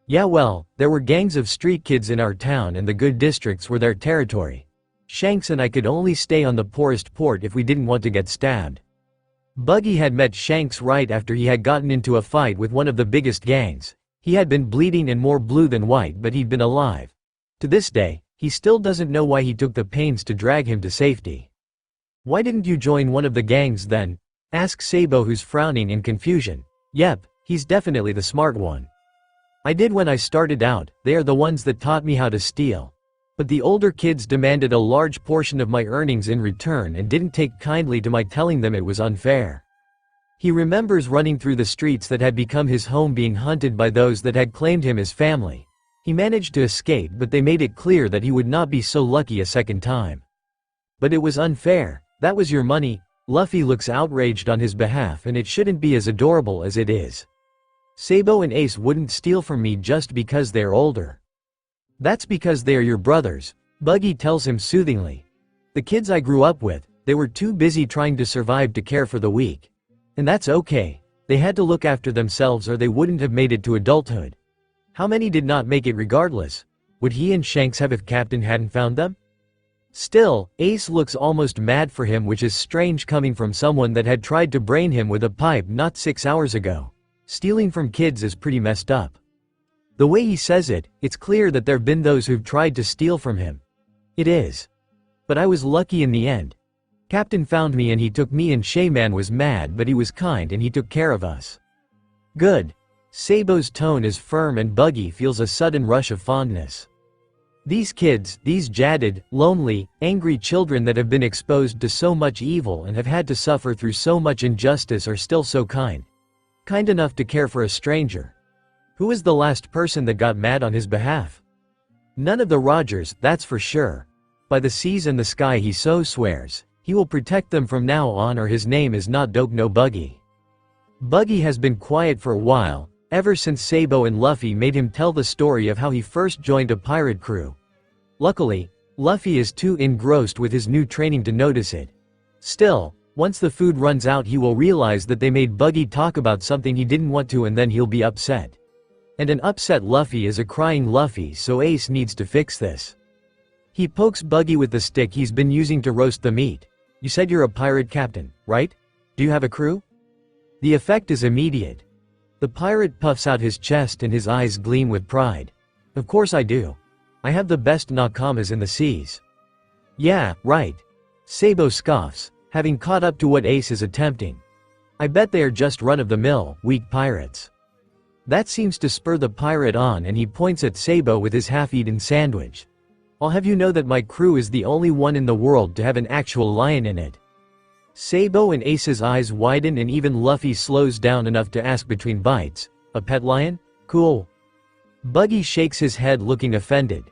Yeah well, there were gangs of street kids in our town and the good districts were their territory. Shanks and I could only stay on the poorest port if we didn't want to get stabbed. Buggy had met Shanks right after he had gotten into a fight with one of the biggest gangs. He had been bleeding and more blue than white but he'd been alive. To this day, he still doesn't know why he took the pains to drag him to safety. Why didn't you join one of the gangs then? Asks Sabo who's frowning in confusion. Yep, he's definitely the smart one. I did when I started out, they are the ones that taught me how to steal. But the older kids demanded a large portion of my earnings in return and didn't take kindly to my telling them it was unfair. He remembers running through the streets that had become his home being hunted by those that had claimed him as family. He managed to escape but they made it clear that he would not be so lucky a second time. But it was unfair. That was your money. Luffy looks outraged on his behalf and it shouldn't be as adorable as it is. Sabo and Ace wouldn't steal from me just because they're older. That's because they're your brothers, Buggy tells him soothingly. The kids I grew up with, they were too busy trying to survive to care for the weak. And that's okay. They had to look after themselves or they wouldn't have made it to adulthood. How many did not make it regardless? Would he and Shanks have if Captain hadn't found them? Still, Ace looks almost mad for him which is strange coming from someone that had tried to brain him with a pipe not 6 hours ago. Stealing from kids is pretty messed up. The way he says it, it's clear that there've been those who've tried to steal from him. It is. But I was lucky in the end. Captain found me and he took me and Shaman was mad but he was kind and he took care of us. Good. Sabo's tone is firm and Buggy feels a sudden rush of fondness. These kids, these jaded, lonely, angry children that have been exposed to so much evil and have had to suffer through so much injustice are still so kind. Kind enough to care for a stranger. Who is the last person that got mad on his behalf? None of the Rogers, that's for sure. By the seas and the sky he so swears. He will protect them from now on or his name is not Doke no Buggy. Buggy has been quiet for a while. Ever since Sabo and Luffy made him tell the story of how he first joined a pirate crew. Luckily, Luffy is too engrossed with his new training to notice it. Still, once the food runs out he will realize that they made Buggy talk about something he didn't want to and then he'll be upset. And an upset Luffy is a crying Luffy so Ace needs to fix this. He pokes Buggy with the stick he's been using to roast the meat. You said you're a pirate captain, right? Do you have a crew? The effect is immediate. The pirate puffs out his chest and his eyes gleam with pride. Of course I do. I have the best nakamas in the seas. Yeah, right. Sabo scoffs, having caught up to what Ace is attempting. I bet they are just run-of-the-mill, weak pirates. That seems to spur the pirate on and he points at Sabo with his half-eaten sandwich. I'll have you know that my crew is the only one in the world to have an actual lion in it. Sabo and Ace's eyes widen and even Luffy slows down enough to ask between bites, a pet lion? Cool. Buggy shakes his head looking offended.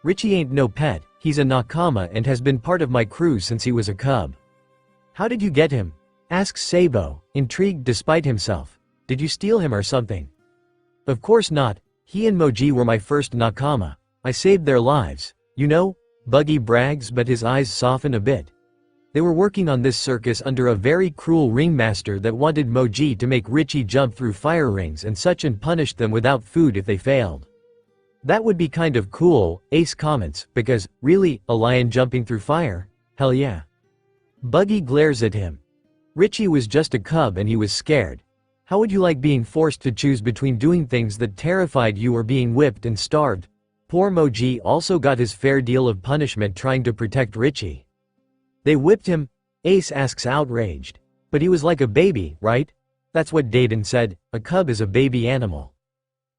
Richie ain't no pet, he's a nakama and has been part of my crew since he was a cub. How did you get him? Asks Sabo, intrigued despite himself. Did you steal him or something? Of course not, he and Moji were my first nakama. I saved their lives, you know? Buggy brags but his eyes soften a bit. They were working on this circus under a very cruel ringmaster that wanted Moji to make Richie jump through fire rings and such and punished them without food if they failed. That would be kind of cool, Ace comments, because, really, a lion jumping through fire? Hell yeah. Buggy glares at him. Richie was just a cub and he was scared. How would you like being forced to choose between doing things that terrified you or being whipped and starved? Poor Moji also got his fair deal of punishment trying to protect Richie. They whipped him? Ace asks outraged. But he was like a baby, right? That's what Dayton said, a cub is a baby animal.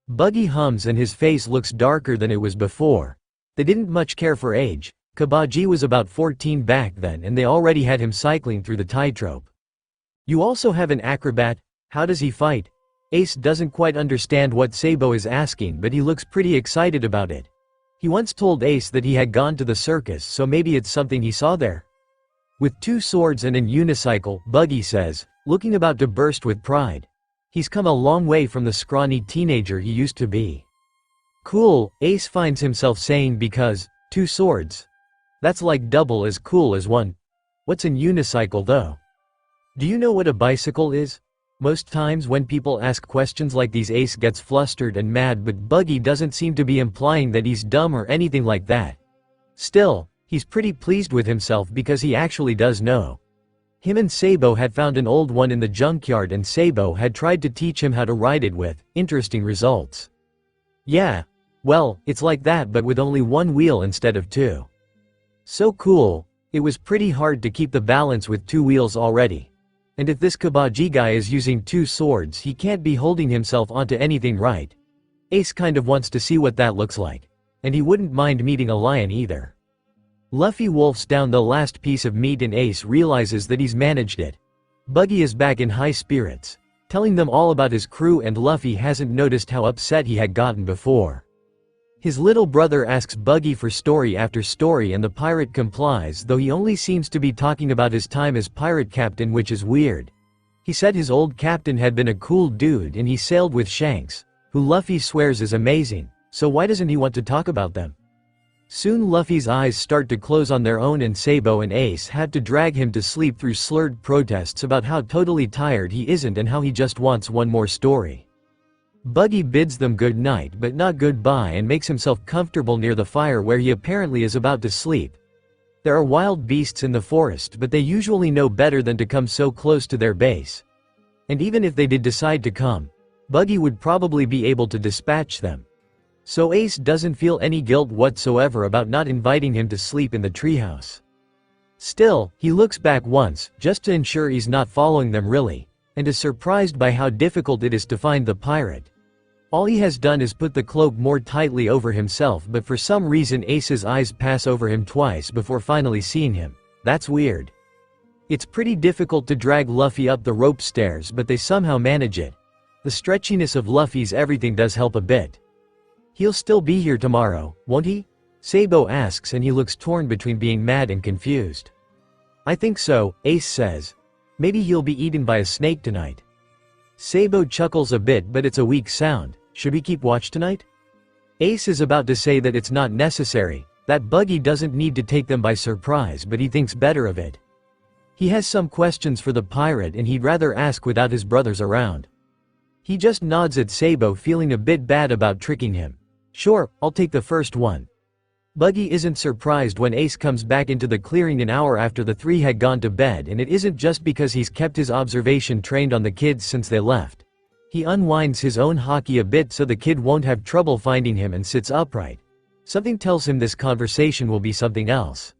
Buggy hums and his face looks darker than it was before. They didn't much care for age. Kabaji was about 14 back then and they already had him cycling through the tightrope. You also have an acrobat, how does he fight? Ace doesn't quite understand what Sabo is asking but he looks pretty excited about it. He once told Ace that he had gone to the circus so maybe it's something he saw there. With 2 swords and an unicycle, Buggy says, looking about to burst with pride. He's come a long way from the scrawny teenager he used to be. Cool, Ace finds himself saying because, 2 swords. That's like double as cool as 1. What's an unicycle though? Do you know what a bicycle is? Most times when people ask questions like these Ace gets flustered and mad but Buggy doesn't seem to be implying that he's dumb or anything like that. Still, he's pretty pleased with himself because he actually does know. Him and Sabo had found an old one in the junkyard and Sabo had tried to teach him how to ride it with interesting results. Yeah, well, it's like that but with only 1 wheel instead of 2. So cool, it was pretty hard to keep the balance with 2 wheels already. And if this Kabaji guy is using 2 swords he can't be holding himself onto anything right. Ace kind of wants to see what that looks like. And he wouldn't mind meeting a lion either. Luffy wolfs down the last piece of meat and Ace realizes that he's managed it. Buggy is back in high spirits, telling them all about his crew and Luffy hasn't noticed how upset he had gotten before. His little brother asks Buggy for story after story and the pirate complies though he only seems to be talking about his time as pirate captain which is weird. He said his old captain had been a cool dude and he sailed with Shanks, who Luffy swears is amazing, so why doesn't he want to talk about them? Soon Luffy's eyes start to close on their own and Sabo and Ace had to drag him to sleep through slurred protests about how totally tired he isn't and how he just wants one more story. Buggy bids them good night but not goodbye and makes himself comfortable near the fire where he apparently is about to sleep. There are wild beasts in the forest but they usually know better than to come so close to their base. And even if they did decide to come, Buggy would probably be able to dispatch them. So Ace doesn't feel any guilt whatsoever about not inviting him to sleep in the treehouse. Still, he looks back once, just to ensure he's not following them really, and is surprised by how difficult it is to find the pirate. All he has done is put the cloak more tightly over himself but for some reason Ace's eyes pass over him twice before finally seeing him. That's weird. It's pretty difficult to drag Luffy up the rope stairs but they somehow manage it. The stretchiness of Luffy's everything does help a bit. He'll still be here tomorrow, won't he? Sabo asks and he looks torn between being mad and confused. I think so, Ace says. Maybe he'll be eaten by a snake tonight. Sabo chuckles a bit but it's a weak sound. Should we keep watch tonight? Ace is about to say that it's not necessary, that Buggy doesn't need to take them by surprise but he thinks better of it. He has some questions for the pirate and he'd rather ask without his brothers around. He just nods at Sabo feeling a bit bad about tricking him. Sure, I'll take the first one. Buggy isn't surprised when Ace comes back into the clearing an hour after the 3 had gone to bed and it isn't just because he's kept his observation trained on the kids since they left. He unwinds his own hockey a bit so the kid won't have trouble finding him and sits upright. Something tells him this conversation will be something else.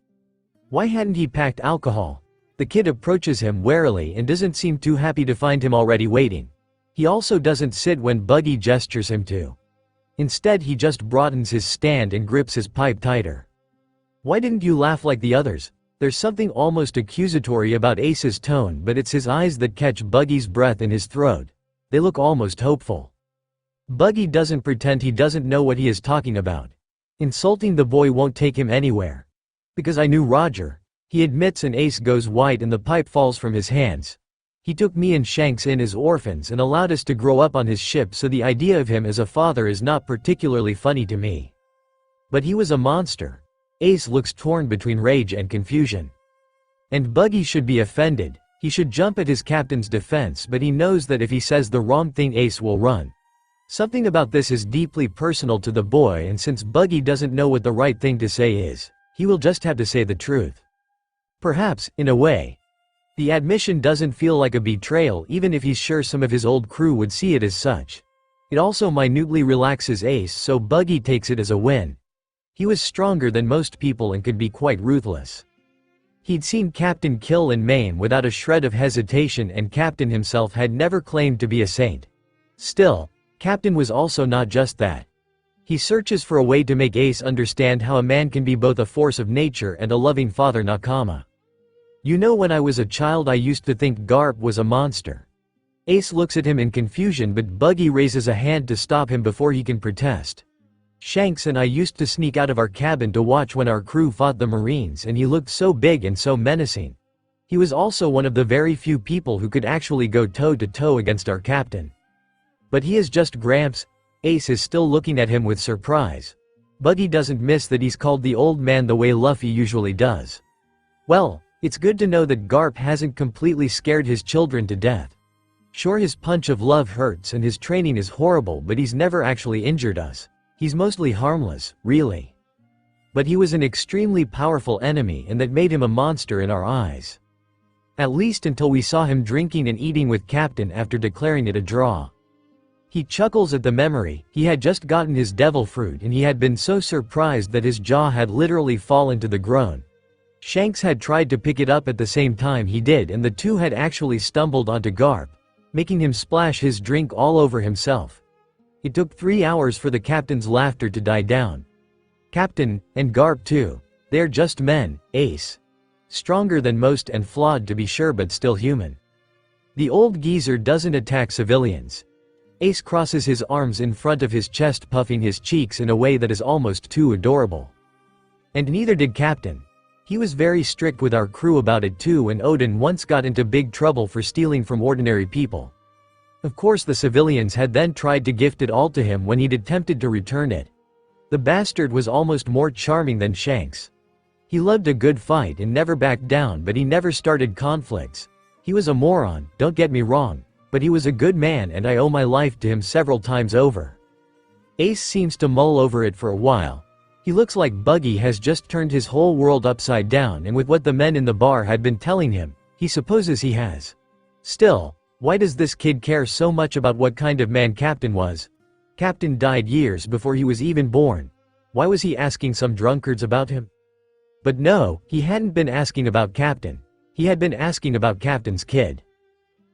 Why hadn't he packed alcohol? The kid approaches him warily and doesn't seem too happy to find him already waiting. He also doesn't sit when Buggy gestures him to. Instead he just broadens his stand and grips his pipe tighter. Why didn't you laugh like the others? There's something almost accusatory about Ace's tone, but it's his eyes that catch Buggy's breath in his throat. They look almost hopeful. Buggy doesn't pretend he doesn't know what he is talking about. Insulting the boy won't take him anywhere. Because I knew Roger. He admits, and Ace goes white and the pipe falls from his hands. He took me and Shanks in as orphans and allowed us to grow up on his ship, so the idea of him as a father is not particularly funny to me. But he was a monster. Ace looks torn between rage and confusion. And Buggy should be offended. He should jump at his captain's defense, but he knows that if he says the wrong thing, Ace will run. Something about this is deeply personal to the boy, and since Buggy doesn't know what the right thing to say is, he will just have to say the truth. Perhaps, in a way. The admission doesn't feel like a betrayal, even if he's sure some of his old crew would see it as such. It also minutely relaxes Ace, so Buggy takes it as a win. He was stronger than most people and could be quite ruthless. He'd seen Captain kill and maim without a shred of hesitation, and Captain himself had never claimed to be a saint. Still, Captain was also not just that. He searches for a way to make Ace understand how a man can be both a force of nature and a loving father nakama. You know, when I was a child I used to think Garp was a monster. Ace looks at him in confusion, but Buggy raises a hand to stop him before he can protest. Shanks and I used to sneak out of our cabin to watch when our crew fought the Marines, and he looked so big and so menacing. He was also one of the very few people who could actually go toe-to-toe against our captain. But he is just Gramps. Ace is still looking at him with surprise. Buggy doesn't miss that he's called the old man the way Luffy usually does. Well, it's good to know that Garp hasn't completely scared his children to death. Sure, his punch of love hurts and his training is horrible, but he's never actually injured us. He's mostly harmless, really. But he was an extremely powerful enemy, and that made him a monster in our eyes. At least until we saw him drinking and eating with Captain after declaring it a draw. He chuckles at the memory. He had just gotten his devil fruit and he had been so surprised that his jaw had literally fallen to the ground. Shanks had tried to pick it up at the same time he did, and the two had actually stumbled onto Garp, making him splash his drink all over himself. It took 3 hours for the captain's laughter to die down. Captain, and Garp too. They're just men, Ace. Stronger than most and flawed to be sure, but still human. The old geezer doesn't attack civilians. Ace crosses his arms in front of his chest, puffing his cheeks in a way that is almost too adorable. And neither did Captain. He was very strict with our crew about it too, and Odin once got into big trouble for stealing from ordinary people. Of course the civilians had then tried to gift it all to him when he'd attempted to return it. The bastard was almost more charming than Shanks. He loved a good fight and never backed down, but he never started conflicts. He was a moron, don't get me wrong, but he was a good man and I owe my life to him several times over. Ace seems to mull over it for a while. He looks like Buggy has just turned his whole world upside down, and with what the men in the bar had been telling him, he supposes he has. Still, why does this kid care so much about what kind of man Captain was? Captain died years before he was even born. Why was he asking some drunkards about him? But no, he hadn't been asking about Captain. He had been asking about Captain's kid.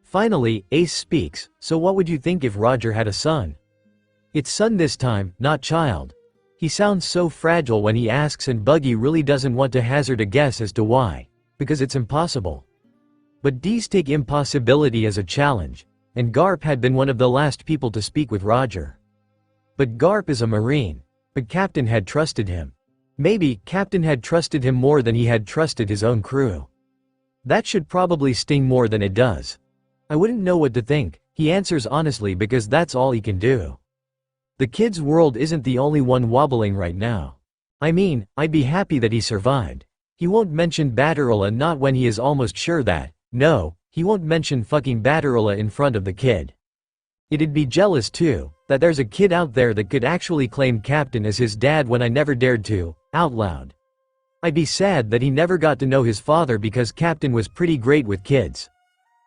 Finally, Ace speaks. So what would you think if Roger had a son? It's son this time, not child. He sounds so fragile when he asks, and Buggy really doesn't want to hazard a guess as to why. Because it's impossible. But D's take impossibility as a challenge, and Garp had been one of the last people to speak with Roger. But Garp is a Marine. But Captain had trusted him. Maybe Captain had trusted him more than he had trusted his own crew. That should probably sting more than it does. I wouldn't know what to think, he answers honestly, because that's all he can do. The kid's world isn't the only one wobbling right now. I mean, I'd be happy that he survived. He won't mention Batterola, not when he is almost sure that, no, he won't mention fucking Batterola in front of the kid. It'd be jealous too, that there's a kid out there that could actually claim Captain as his dad when I never dared to, out loud. I'd be sad that he never got to know his father, because Captain was pretty great with kids.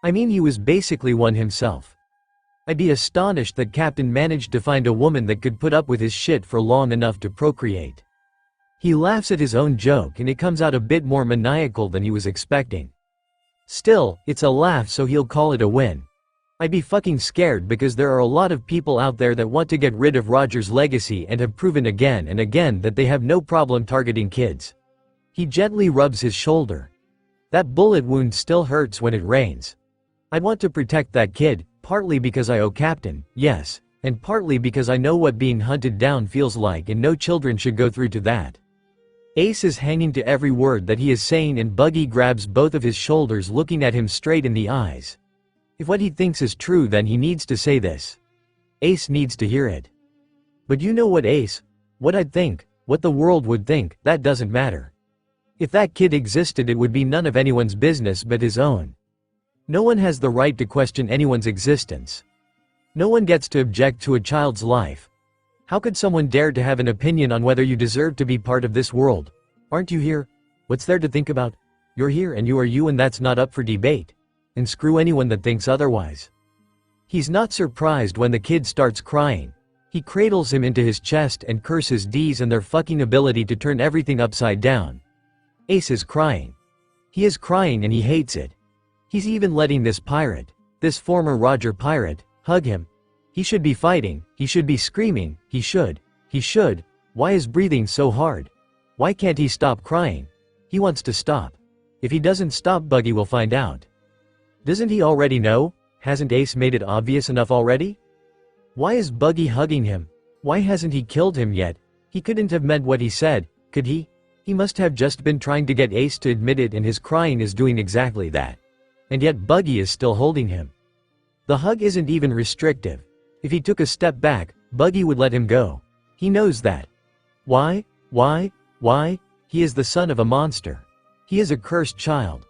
I mean, he was basically one himself. I'd be astonished that Captain managed to find a woman that could put up with his shit for long enough to procreate. He laughs at his own joke and it comes out a bit more maniacal than he was expecting. Still, it's a laugh, so he'll call it a win. I'd be fucking scared, because there are a lot of people out there that want to get rid of Roger's legacy and have proven again and again that they have no problem targeting kids. He gently rubs his shoulder. That bullet wound still hurts when it rains. I'd want to protect that kid, partly because I owe Captain, yes, and partly because I know what being hunted down feels like and no children should go through to that. Ace is hanging to every word that he is saying and Buggy grabs both of his shoulders looking at him straight in the eyes. If what he thinks is true then he needs to say this. Ace needs to hear it. But you know what, Ace? What I'd think, what the world would think, that doesn't matter. If that kid existed it would be none of anyone's business but his own. No one has the right to question anyone's existence. No one gets to object to a child's life. How could someone dare to have an opinion on whether you deserve to be part of this world? Aren't you here? What's there to think about? You're here and you are you and that's not up for debate. And screw anyone that thinks otherwise. He's not surprised when the kid starts crying. He cradles him into his chest and curses D's and their fucking ability to turn everything upside down. Ace is crying. He is crying and he hates it. He's even letting this pirate, this former Roger pirate, hug him. He should be fighting, he should be screaming, he should. Why is breathing so hard? Why can't he stop crying? He wants to stop. If he doesn't stop Buggy will find out. Doesn't he already know? Hasn't Ace made it obvious enough already? Why is Buggy hugging him? Why hasn't he killed him yet? He couldn't have meant what he said, could he? He must have just been trying to get Ace to admit it and his crying is doing exactly that. And yet Buggy is still holding him. The hug isn't even restrictive. If he took a step back, Buggy would let him go. He knows that. Why? He is the son of a monster. He is a cursed child.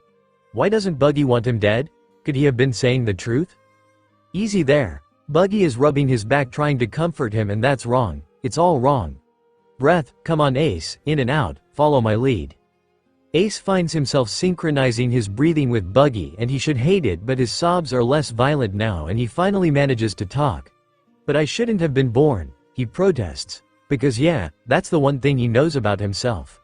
Why doesn't Buggy want him dead? Could he have been saying the truth? Easy there. Buggy is rubbing his back trying to comfort him and that's wrong. It's all wrong. Breath, come on Ace, in and out, follow my lead. Ace finds himself synchronizing his breathing with Buggy and he should hate it but his sobs are less violent now and he finally manages to talk. But I shouldn't have been born, he protests. Because yeah, that's the one thing he knows about himself.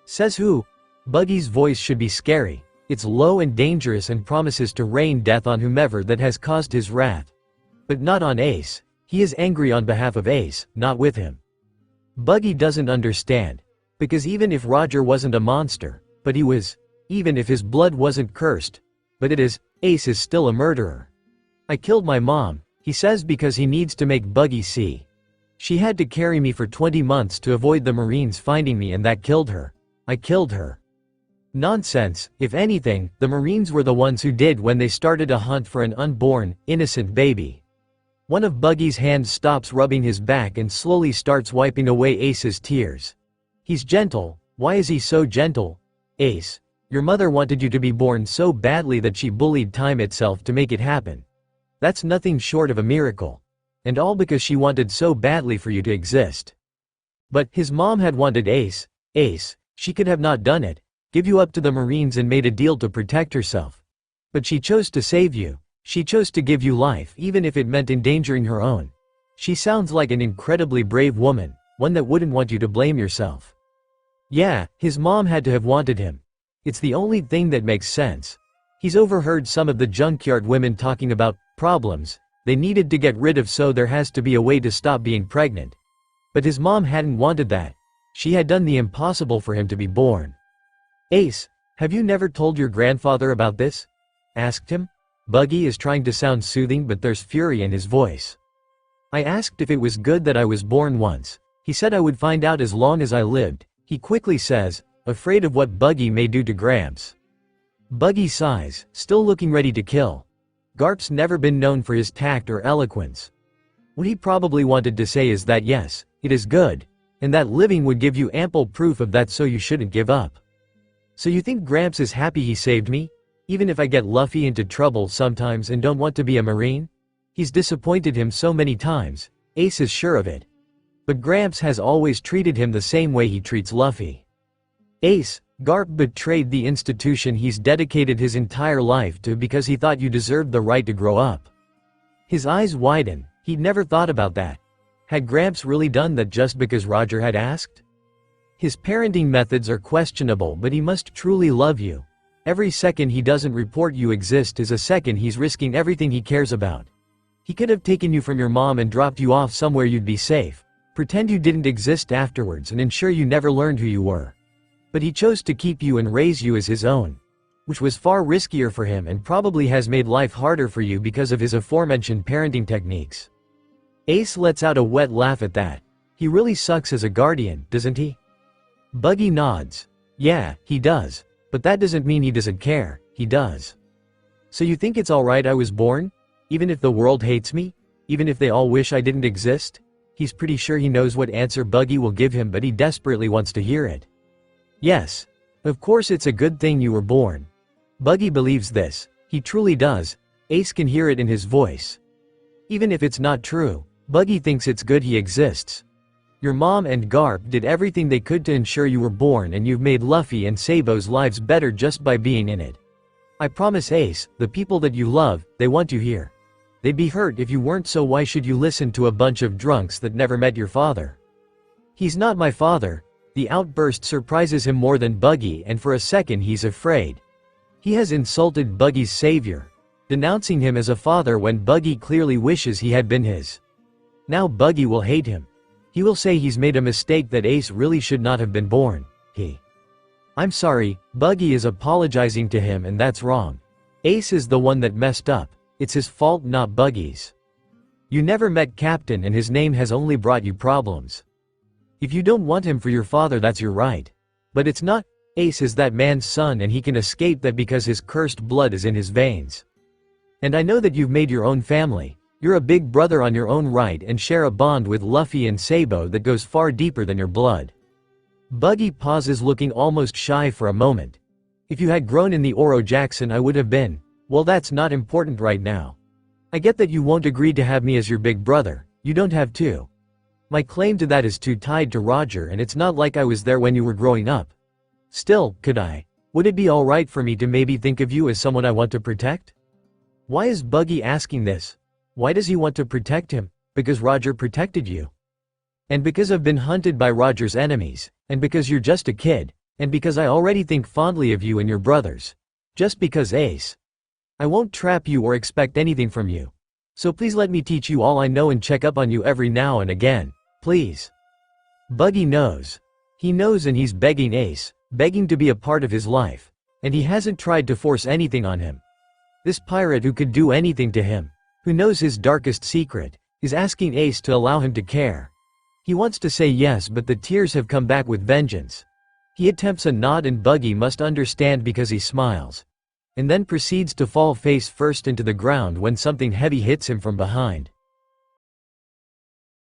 Says who? Buggy's voice should be scary. It's low and dangerous and promises to rain death on whomever that has caused his wrath. But not on Ace. He is angry on behalf of Ace, not with him. Buggy doesn't understand. Because even if Roger wasn't a monster, but he was, even if his blood wasn't cursed, but it is, Ace is still a murderer. I killed my mom, he says because he needs to make Buggy see. She had to carry me for 20 months to avoid the Marines finding me and that killed her. I killed her. Nonsense, if anything, the Marines were the ones who did when they started a hunt for an unborn, innocent baby. One of Buggy's hands stops rubbing his back and slowly starts wiping away Ace's tears. He's gentle. Why is he so gentle? Ace, your mother wanted you to be born so badly that she bullied time itself to make it happen. That's nothing short of a miracle. And all because she wanted so badly for you to exist. But his mom had wanted Ace. Ace, she could have not done it, give you up to the Marines and made a deal to protect herself. But she chose to save you. She chose to give you life even if it meant endangering her own. She sounds like an incredibly brave woman, one that wouldn't want you to blame yourself. Yeah, his mom had to have wanted him. It's the only thing that makes sense. He's overheard some of the junkyard women talking about problems they needed to get rid of, so there has to be a way to stop being pregnant. But his mom hadn't wanted that. She had done the impossible for him to be born. Ace, have you never told your grandfather about this? Asked him. Buggy is trying to sound soothing but there's fury in his voice. I asked if it was good that I was born once. He said I would find out as long as I lived. He quickly says, afraid of what Buggy may do to Gramps. Buggy sighs, still looking ready to kill. Garp's never been known for his tact or eloquence. What he probably wanted to say is that yes, it is good, and that living would give you ample proof of that, so you shouldn't give up. So you think Gramps is happy he saved me? Even if I get Luffy into trouble sometimes and don't want to be a Marine? He's disappointed him so many times, Ace is sure of it. But Gramps has always treated him the same way he treats Luffy. Ace, Garp betrayed the institution he's dedicated his entire life to because he thought you deserved the right to grow up. His eyes widen, he'd never thought about that. Had Gramps really done that just because Roger had asked? His parenting methods are questionable, but he must truly love you. Every second he doesn't report you exist is a second he's risking everything he cares about. He could have taken you from your mom and dropped you off somewhere you'd be safe. Pretend you didn't exist afterwards and ensure you never learned who you were. But he chose to keep you and raise you as his own, which was far riskier for him and probably has made life harder for you because of his aforementioned parenting techniques. Ace lets out a wet laugh at that. He really sucks as a guardian, doesn't he? Buggy nods. Yeah, he does. But that doesn't mean he doesn't care, he does. So you think it's alright I was born? Even if the world hates me? Even if they all wish I didn't exist? He's pretty sure he knows what answer Buggy will give him, but he desperately wants to hear it. Yes. Of course it's a good thing you were born. Buggy believes this. He truly does. Ace can hear it in his voice. Even if it's not true, Buggy thinks it's good he exists. Your mom and Garp did everything they could to ensure you were born, and you've made Luffy and Sabo's lives better just by being in it. I promise Ace, the people that you love, they want you here. They'd be hurt if you weren't, so why should you listen to a bunch of drunks that never met your father? He's not my father. The outburst surprises him more than Buggy, and for a second he's afraid. He has insulted Buggy's savior, denouncing him as a father when Buggy clearly wishes he had been his. Now Buggy will hate him. He will say he's made a mistake, that Ace really should not have been born. I'm sorry, Buggy is apologizing to him, and that's wrong. Ace is the one that messed up. It's his fault, not Buggy's. You never met Captain, and his name has only brought you problems. If you don't want him for your father, that's your right. But it's not. Ace is that man's son, and he can escape that because his cursed blood is in his veins. And I know that you've made your own family. You're a big brother on your own right and share a bond with Luffy and Sabo that goes far deeper than your blood. Buggy pauses, looking almost shy for a moment. If you had grown in the Oro Jackson, I would have been. Well, that's not important right now. I get that you won't agree to have me as your big brother. You don't have to. My claim to that is too tied to Roger, and it's not like I was there when you were growing up. Still, could I? Would it be alright for me to maybe think of you as someone I want to protect? Why is Buggy asking this? Why does he want to protect him? Because Roger protected you. And because I've been hunted by Roger's enemies. And because you're just a kid. And because I already think fondly of you and your brothers. Just because, Ace. I won't trap you or expect anything from you. So please let me teach you all I know and check up on you every now and again. Please. Buggy knows. He knows, and he's begging Ace. Begging to be a part of his life. And he hasn't tried to force anything on him. This pirate who could do anything to him, who knows his darkest secret, is asking Ace to allow him to care. He wants to say yes, but the tears have come back with vengeance. He attempts a nod, and Buggy must understand because he smiles. And then proceeds to fall face first into the ground when something heavy hits him from behind.